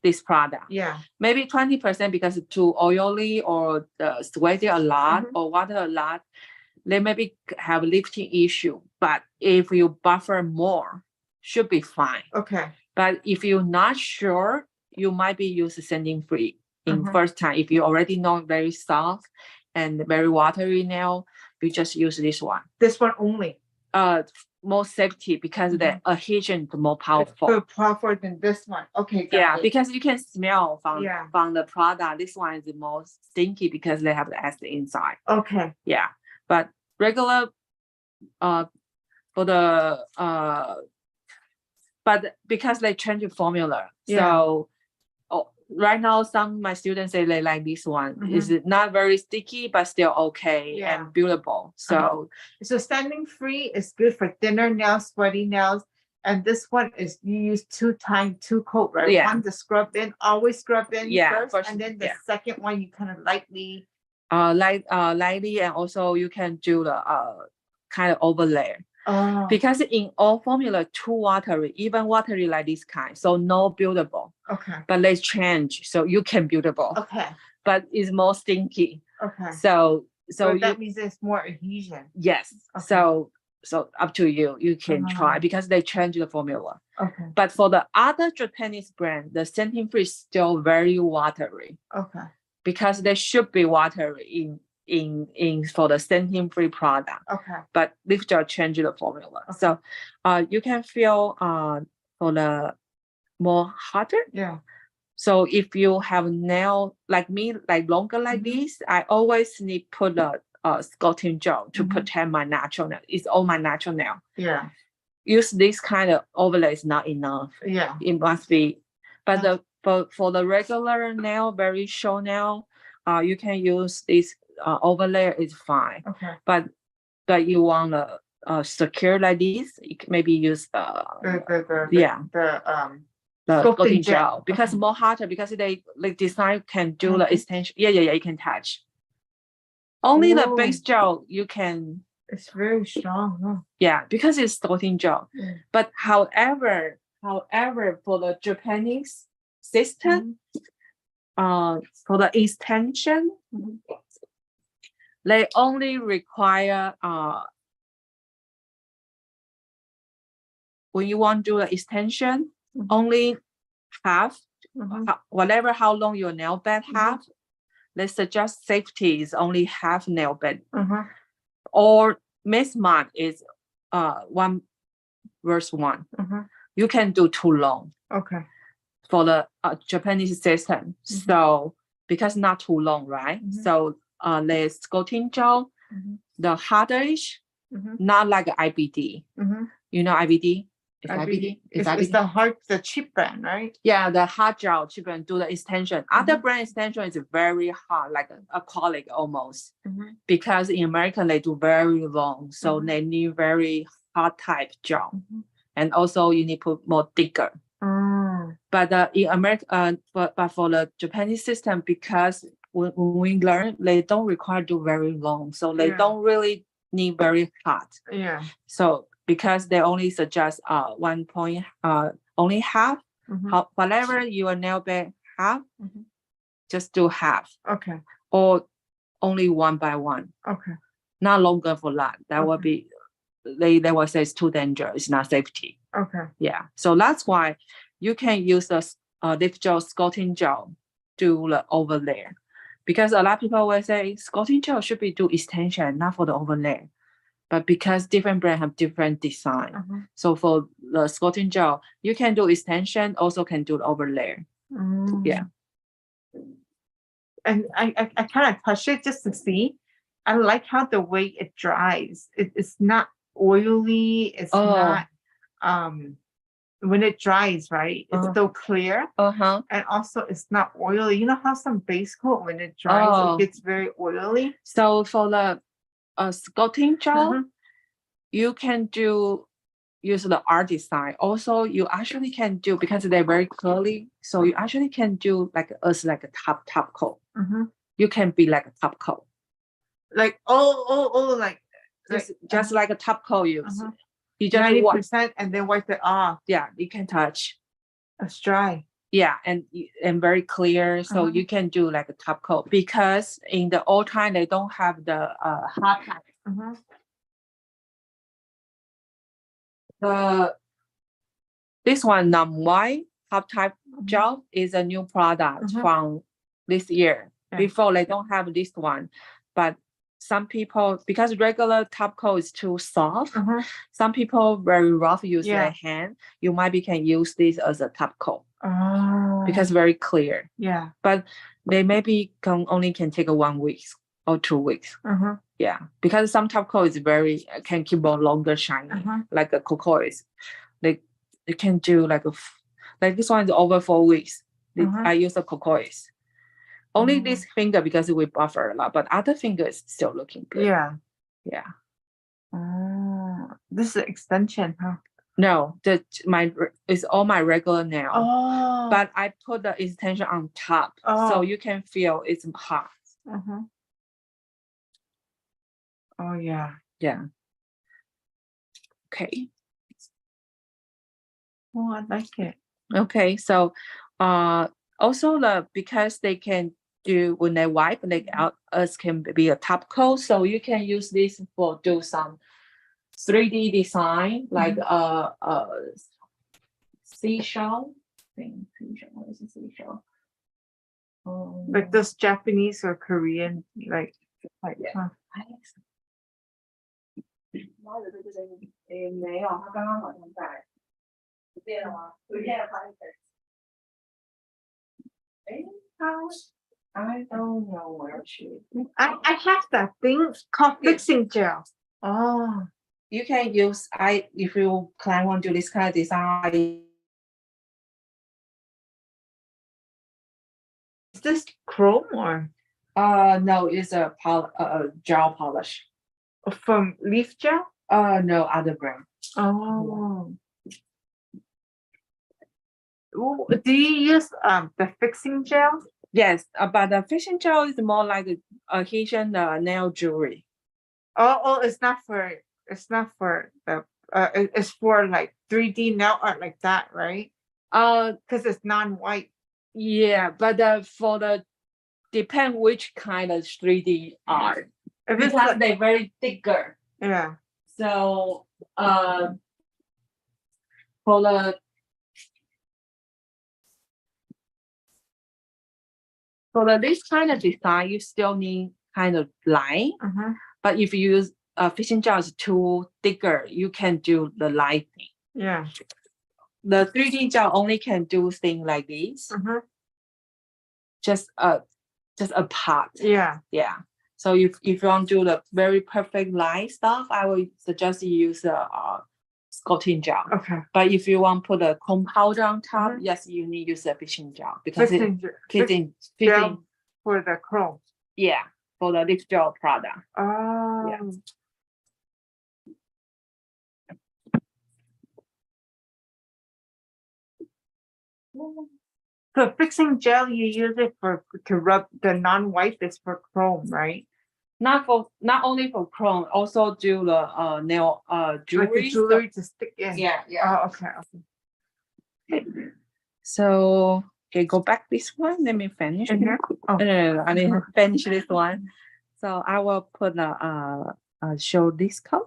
this product. Yeah. Maybe 20% because it's too oily or sweaty a lot or water a lot. They maybe have lifting issue. But if you buffer more, should be fine. Okay. But if you're not sure, you might be using sanding free in first time. If you already know very soft and very watery nail, you just use this one. This one only. More safety because the adhesion is more powerful. More powerful than this one. Okay. Yeah, because you can smell from the product. This one is the most stinky because they have the acid inside. Okay. Yeah, but regular for the but because they change the formula, so right now some of my students say they like this one. It's not very sticky but still okay and buildable. So so standing free is good for thinner nails, sweaty nails. And this one is you use 2 times 2 coat, right? Yeah. One to scrub in, always scrub in first, and then the yeah. second one you kind of lightly. Lightly, and also you can do the kind of overlay. Oh. Because in all formula, too watery, even watery like this kind, so no buildable. Okay. But let's change so you can buildable. Okay. But it's more stinky. Okay. So that means there's more adhesion. Yes. Okay. So up to you. You can try because they change the formula. Okay. But for the other Japanese brand, the sanding free is still very watery. Okay. Because they should be watery in for the sanding free product. Okay. But Leafgel change the formula. Okay. So you can feel for the more hotter. Yeah. So if you have nail like me, like longer like this, I always need put a sculpting gel to protect my natural nail. It's all my natural nail. Yeah. Use this kind of overlay is not enough. Yeah. It must be. But for the regular nail, very short nail, you can use this overlay is fine. Okay. But you want to secure like this, you can maybe use the sculpting gel because more harder because they design can do the extension. Yeah, you can touch. Only the base gel you can. It's very strong, huh? Yeah, because it's sculpting gel. But however, for the Japanese system, for the extension, they only require when you want to do the extension, only half, whatever how long your nail bed have. They suggest safety is only half nail bed, or mismatch is 1/1. You can do too long. Okay. For the Japanese system, so because not too long, right? So the sculpting gel, the hardish, not like IBD. You know IBD? It's the hard, the cheap brand, right? Yeah, the hard gel cheap brand do the extension. Other brand extension is very hard, like a acrylic almost. Because in America they do very long, so they need very hard type gel, and also you need to put more thicker. But in America, but for the Japanese system, because when we learn, they don't require do very long, so they don't really need very hot. Yeah. So because they only suggest 1 point, only half, whatever your nail bed have, just do half. Okay. Or only 1/1. Okay. Not longer for that. That would be, they will say it's too dangerous. It's not safety. Okay. Yeah. So that's why you can use the Leafgel sculpting gel do the overlay. Because a lot of people will say sculpting gel should be do extension, not for the overlay. But because different brands have different design. So for the sculpting gel, you can do extension, also can do the overlay. Yeah. And I kind of touch it just to see. I like how the way it dries. It's not oily. It's not when it dries, right? It's still clear. And also it's not oily. You know how some base coat when it dries it gets very oily. So for the sculpting gel, you can do use the art design. Also, you actually can do, because they're very curly, so you actually can do like us like a top coat. You can be like a top coat. Like like just like a top coat use. You just 90% and then wipe it off. Yeah, you can touch. It's dry. Yeah, and very clear, so you can do like a top coat, because in the old time they don't have the hot type. This one non-white hot type gel is a new product from this year. Before they don't have this one, but some people, because regular top coat is too soft, some people very rough use their hand. You might can use this as a top coat. Because very clear. Yeah. But they maybe only can take 1 week or 2 weeks. Yeah, because some top coat is can keep on longer shining, like a cocoa is. They can do like this one is over 4 weeks. I use a cocoa. Only this finger because we buffer a lot, but other fingers still looking good. Yeah. Yeah. This is an extension, huh? No, it's all my regular nail. But I put the extension on top, so you can feel it's hot. Oh yeah. Yeah. Okay. Oh, I like it. Okay, so also because they can do when they wipe, us can be a top coat, so you can use this for do some 3D design, like seashell thing. What is a seashell? Like those Japanese or Korean, like yeah. Huh. 没有，他刚刚好像在不见了吗？不见了，他I don't know where she. I have that thing called fixing gel. Oh, you can use if you client want to do this kind of design. Is this chrome or? No, it's a gel polish. From Leafgel? No, other brand. Oh. Ooh, do you use the fixing gel? Yes, but the fixing gel is more like adhesion nail jewelry. Oh, it's not for the it's for like 3D nail art like that, right? Because it's non-white. Yeah, but for the depend which kind of 3D art. If because like, they're very thicker. Yeah. So for this kind of design, you still need kind of line. But if you use fishing gel is too thicker, you can do the lighting. Yeah. The 3D gel only can do things like this. Just a part. Yeah. Yeah. So if you want to do the very perfect line stuff, I would suggest you use sculpting gel. Okay. But if you want to put a chrome powder on top, yes, you need to use a fishing gel because fishing gel for the chrome. Yeah, for the lip gel product. Oh. Yeah. So fixing gel, you use it to rub the non-white. Is for chrome, right? Not only for chrome, also do the nail jewelry. Like the jewelry to stick in. Yeah. Oh, okay. So go back this one. Let me finish. Oh. No, I need to finish this one. So I will put show this color.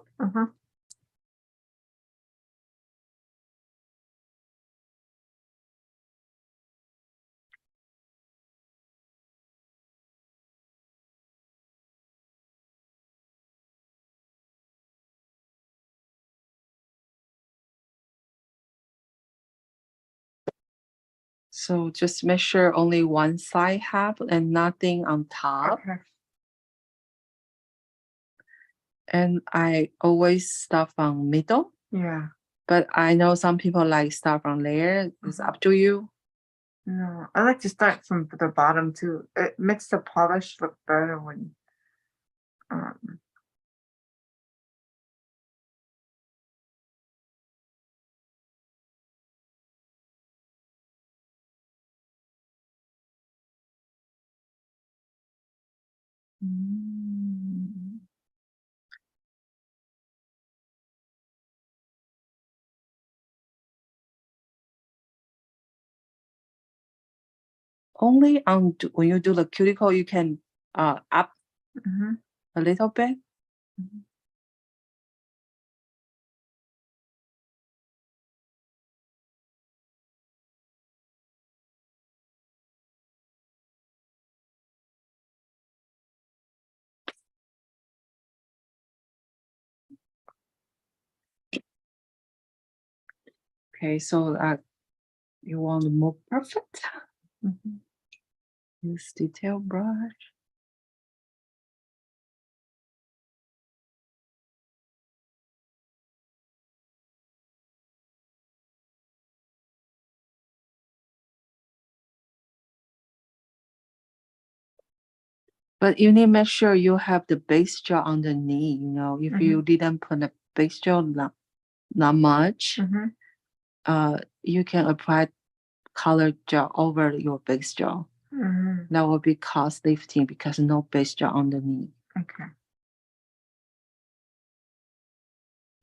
So just make sure only one side have and nothing on top. Okay. And I always start from middle. Yeah. But I know some people like start from there. It's up to you. No, I like to start from the bottom too. It makes the polish look better when. Only on when you do the cuticle, you can up a little bit. Okay, so you want more perfect. Use detail brush. But you need to make sure you have the base gel underneath. You know, if you didn't put the base gel not much, you can apply color gel over your base gel. That will be cost lifting because no base gel underneath. Okay.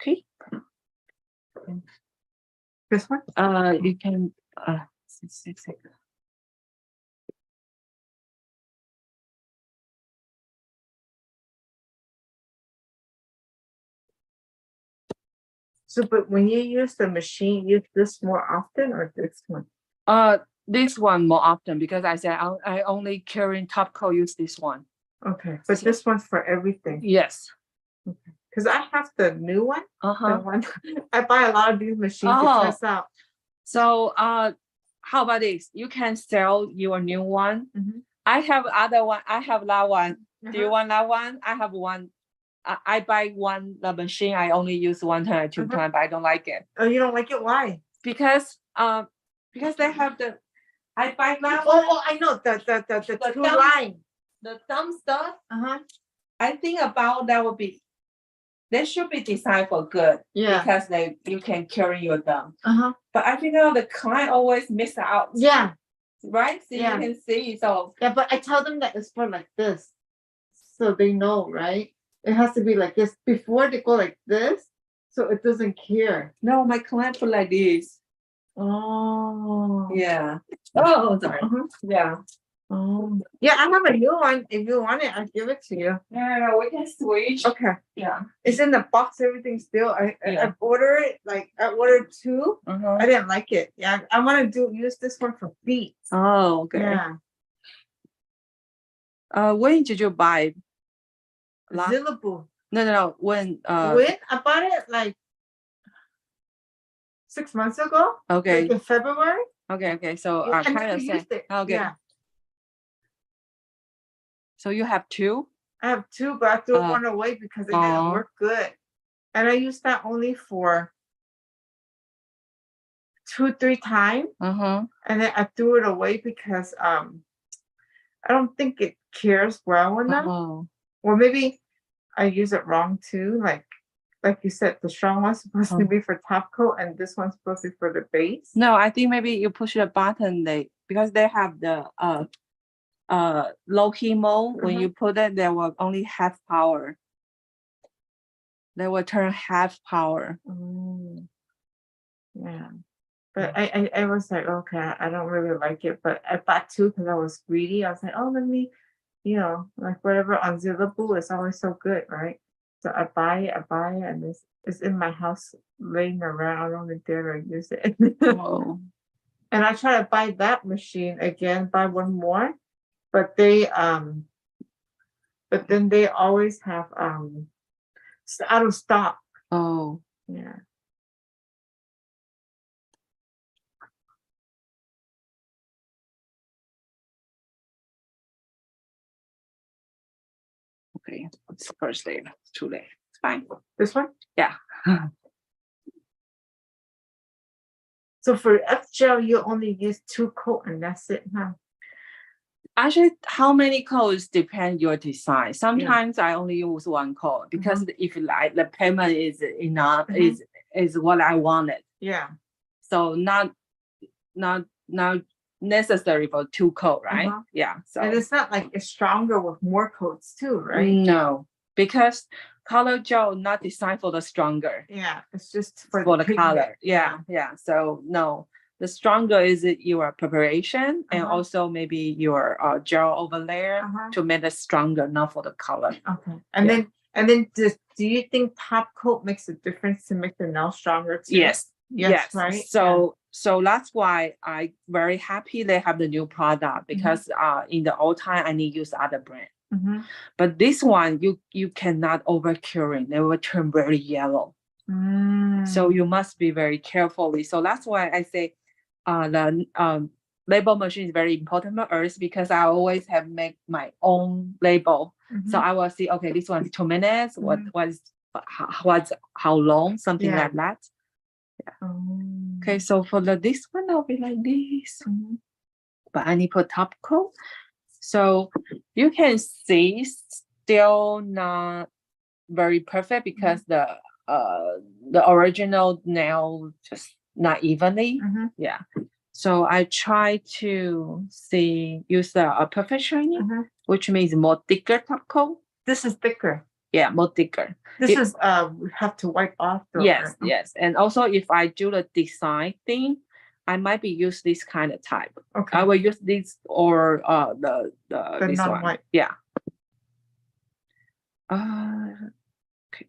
Okay. This one? You can So, but when you use the machine, use this more often or this one? This one more often because I said I only carry top coat, use this one. Okay, but this one's for everything. Yes. Okay. Because I have the new one. The one I buy a lot of these machines to test out. So how about this? You can sell your new one. I have other one. I have that one. Do you want that one? I have one. I buy one the machine. I only use 1 time or 2 times, but I don't like it. Oh, you don't like it? Why? Because they have the. I buy that one. Oh, I know the two line. The thumb stuff. I think about that would be. They should be designed for good. Yeah. Because you can carry your thumb. But I think the client always miss out. Yeah. Right? So you can see. So yeah, but I tell them that it's for like this. So they know, right? It has to be like this before they go like this, so it doesn't care. No, my client put like this. Oh. Yeah. Oh, sorry. Yeah. Oh. Yeah, I have a new one. If you want it, I'll give it to you. Yeah, we can switch. Okay. Yeah. It's in the box, everything still. I ordered it, like I ordered 2. I didn't like it. Yeah, I want to use this one for feet. Oh, okay. Yeah. When did you buy? Zillaboo. No. When I bought it like 6 months ago. Okay. Like in February. Okay. So I kind never of used it. Okay. Yeah. So you have 2? I have 2, but I threw one away because it didn't work good. And I used that only for 2-3 times. And then I threw it away because I don't think it cures well enough. Or maybe I use it wrong too. Like you said, the strong one's supposed to be for top coat and this one's supposed to be for the base. No, I think maybe you push the button because they have the low hemo. When you put it, they will only half power. They will turn half power. Yeah. But I was like, okay, I don't really like it. But I bought 2 because I was greedy. I was like, oh, let me, like whatever on Zillaboo is always so good, right? So I buy it, and it's in my house laying around. I don't even dare to use it. And I try to buy that machine again, buy one more, but then they always have out of stock. Oh. Yeah. Okay, it's first layer. It's too late. It's fine. This one? Yeah. So for F gel, you only use 2 coat and that's it, huh? Actually, how many coats depend your design. Sometimes I only use 1 coat because if like the payment is enough, is what I wanted. Yeah. So not necessary for 2 coat, right? Yeah. So and it's not like it's stronger with more coats too, right? No, because color gel not designed for the stronger. Yeah, it's just for the pigment. color. Yeah. So no, the stronger is your preparation and also maybe your gel over there to make it stronger, not for the color. Okay. And then do you think top coat makes a difference to make the nail stronger too? Yes. Right? So that's why I very happy they have the new product because in the old time I need to use other brand. But this one you cannot over curing. They will turn very yellow. So you must be very carefully. So that's why I say the label machine is very important for us because I always have make my own label. So I will see, okay, this one's 2 minutes. What's how long? Something like that. Yeah. Okay, so for this one, I'll be like this. But I need to put top coat. So you can see still not very perfect because the original nail just not evenly. Yeah. So I try to use a perfect shiny, which means more thicker top coat. This is thicker. Yeah, more thicker. This is we have to wipe off. Yes. And also if I do the design thing, I might be use this kind of type. Okay. I will use this or the this non-white one. Yeah. Okay.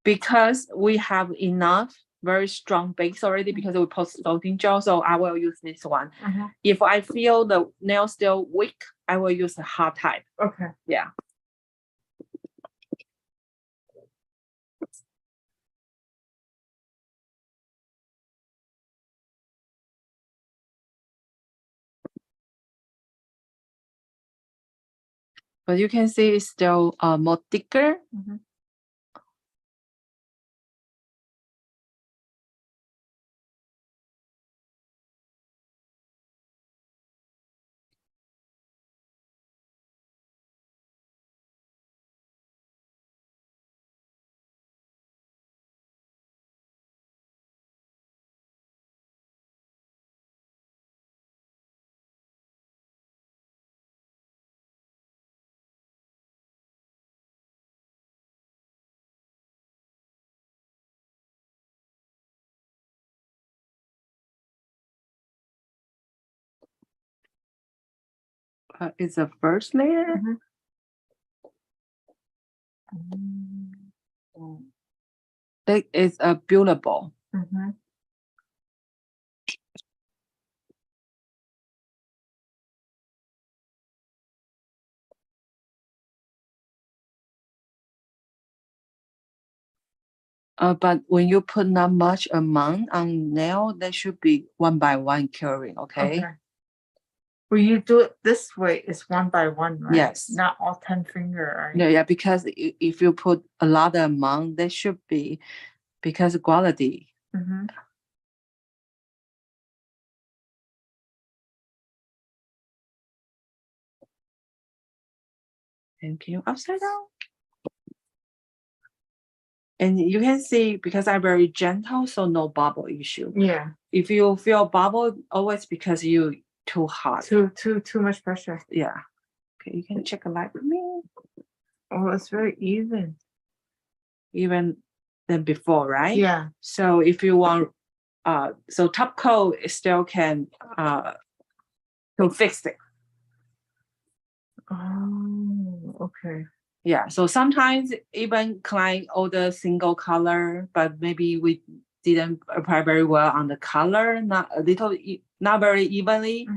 Because we have enough very strong base already because we put floating gel, so I will use this one. If I feel the nail still weak, I will use the hard type. Okay. Yeah. But you can see it's still more thicker. It's the first layer. That is a buildable. But when you put not much amount on nail, that should be 1 by 1 curing, okay? When you do it this way, it's 1 by 1, right? Yes. Not all 10 finger, right? No, yeah, because if you put a lot of amount, that should be because quality. And can you upside down? And you can see because I'm very gentle, so no bubble issue. Yeah. If you feel bubble, always because you too hot. Too much pressure. Yeah. Okay, you can check a light for me. Oh, it's very even. Even than before, right? Yeah. So if you want, so top coat still can to fix it. Oh, okay. Yeah. So sometimes even client order single color, but maybe we didn't apply very well on the color, not very evenly.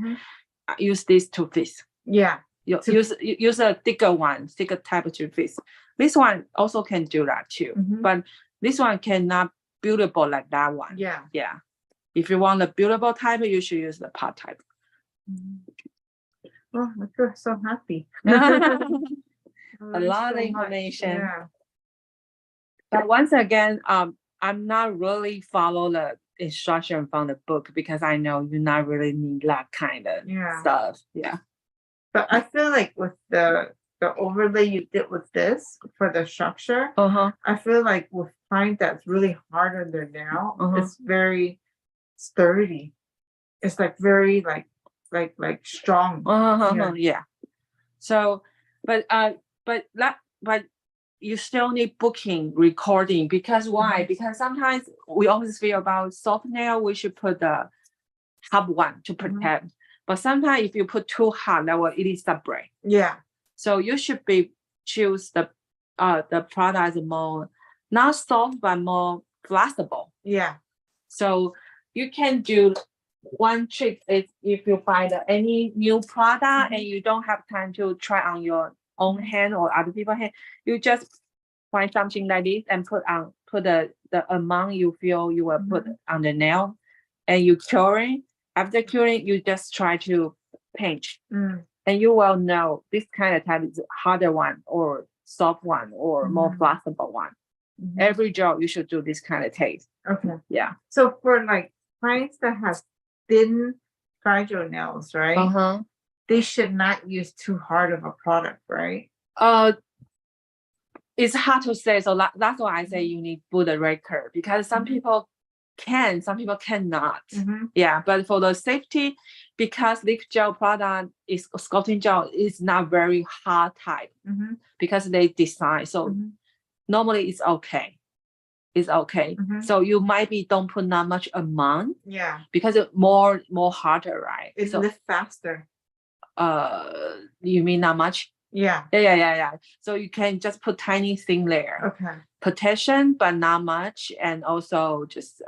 Use this to fix. Yeah. Use a thicker type to fix. This one also can do that too, but this one cannot buildable like that one. Yeah. Yeah. If you want the buildable type, you should use the pot type. Oh, I feel so happy. A lot of information. Yeah. But once again, I'm not really follow the instruction from the book because I know you not really need that kind of stuff. Yeah. But I feel like with the overlay you did with this for the structure, I feel like with client that's really hard on their nail, it's very sturdy. It's like very like like strong. Yeah. So, but you still need booking recording because why? Because sometimes we always feel about soft nail, we should put the hard one to protect. But sometimes if you put too hard, that will easily break. Yeah. So you should choose the product is more not soft but more flexible. Yeah. So you can do one trick is if you find any new product and you don't have time to try on your own hand or other people's hand, you just find something like this and put the amount you feel you will put on the nail, and you curing. After curing, you just try to pinch, and you will know this kind of type is harder one or soft one or more flexible one. Every job you should do this kind of taste. Okay. Yeah. So for like clients that have thin, fragile nails, right? They should not use too hard of a product, right? It's hard to say. So that's why I say you need put the right curve, because some people can, some people cannot. Yeah, but for the safety, because Leafgel product is sculpting gel is not very hard type because they design. So normally it's okay. It's okay. So you might be don't put not much amount. Yeah. Because it's more harder, right? It lift faster. You mean not much? Yeah. Yeah. So you can just put tiny thin layer. Okay. Protection, but not much, and also just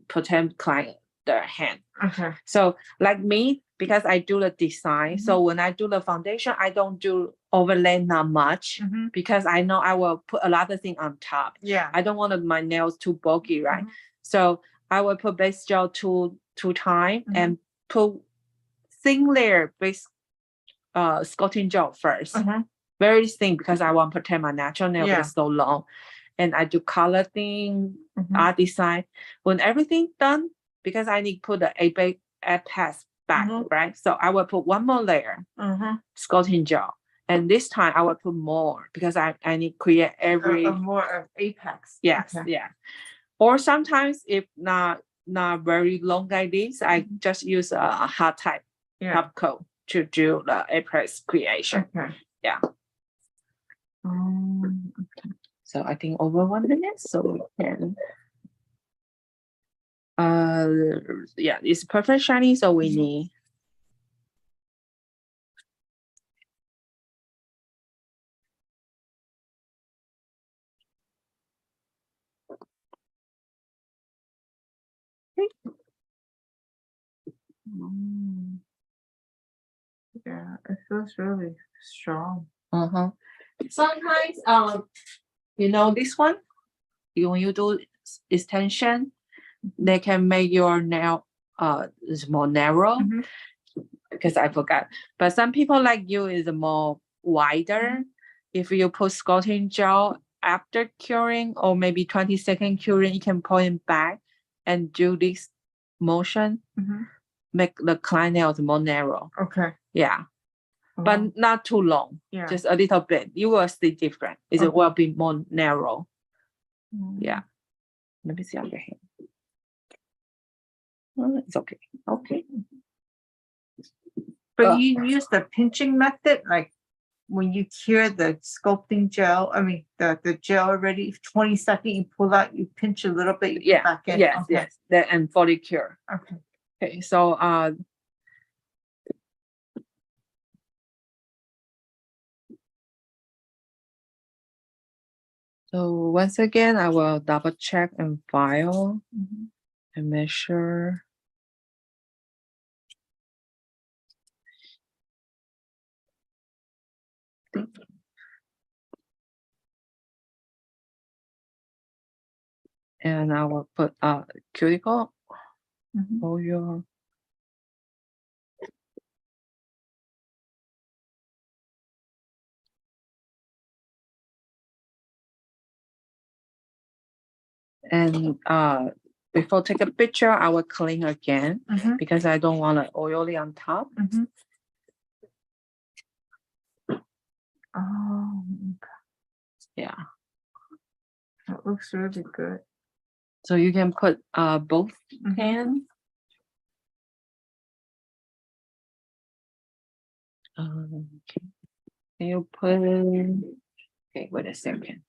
protect client their hand. Okay. So like me, because I do the design, so when I do the foundation, I don't do overlay not much because I know I will put a lot of things on top. Yeah. I don't want my nails too bulky, right? So I will put base gel two times and put thin layer base sculpting gel first. Very thin because I want to protect my natural nail because so long. And I do color thing, art design. When everything done, because I need to put the apex back, right? So I will put one more layer, sculpting gel. And this time I will put more because I need to create every more of apex. Yes, yeah. Or sometimes if not very long like this, I just use a hard type top coat to do the apex creation. Okay. Yeah. Okay. So I think over 1 minute, so we can. Yeah, it's perfect shiny, so we need. Yeah, it feels really strong. Sometimes, this one, when you do extension, they can make your nail is more narrow because I forgot. But some people like you is more wider. If you put sculpting gel after curing or maybe 20-second curing, you can pull it back and do this motion, make the client nails more narrow. Okay. Yeah. But not too long. Yeah. Just a little bit. You will see different. It will be more narrow. Yeah. Let me see on your hand. It's okay. Okay. But you use the pinching method, like when you cure the sculpting gel, I mean the gel already, 20 seconds, you pull out, you pinch a little bit, you put back in. Yes. That and fully cure. Okay. So so once again, I will double check and file and make sure. And I will put cuticle for your. And before take a picture, I will clean again because I don't want it oily on top. Oh, yeah. That looks really good. So you can put both hands. Okay. Can you put in? Okay, wait a second.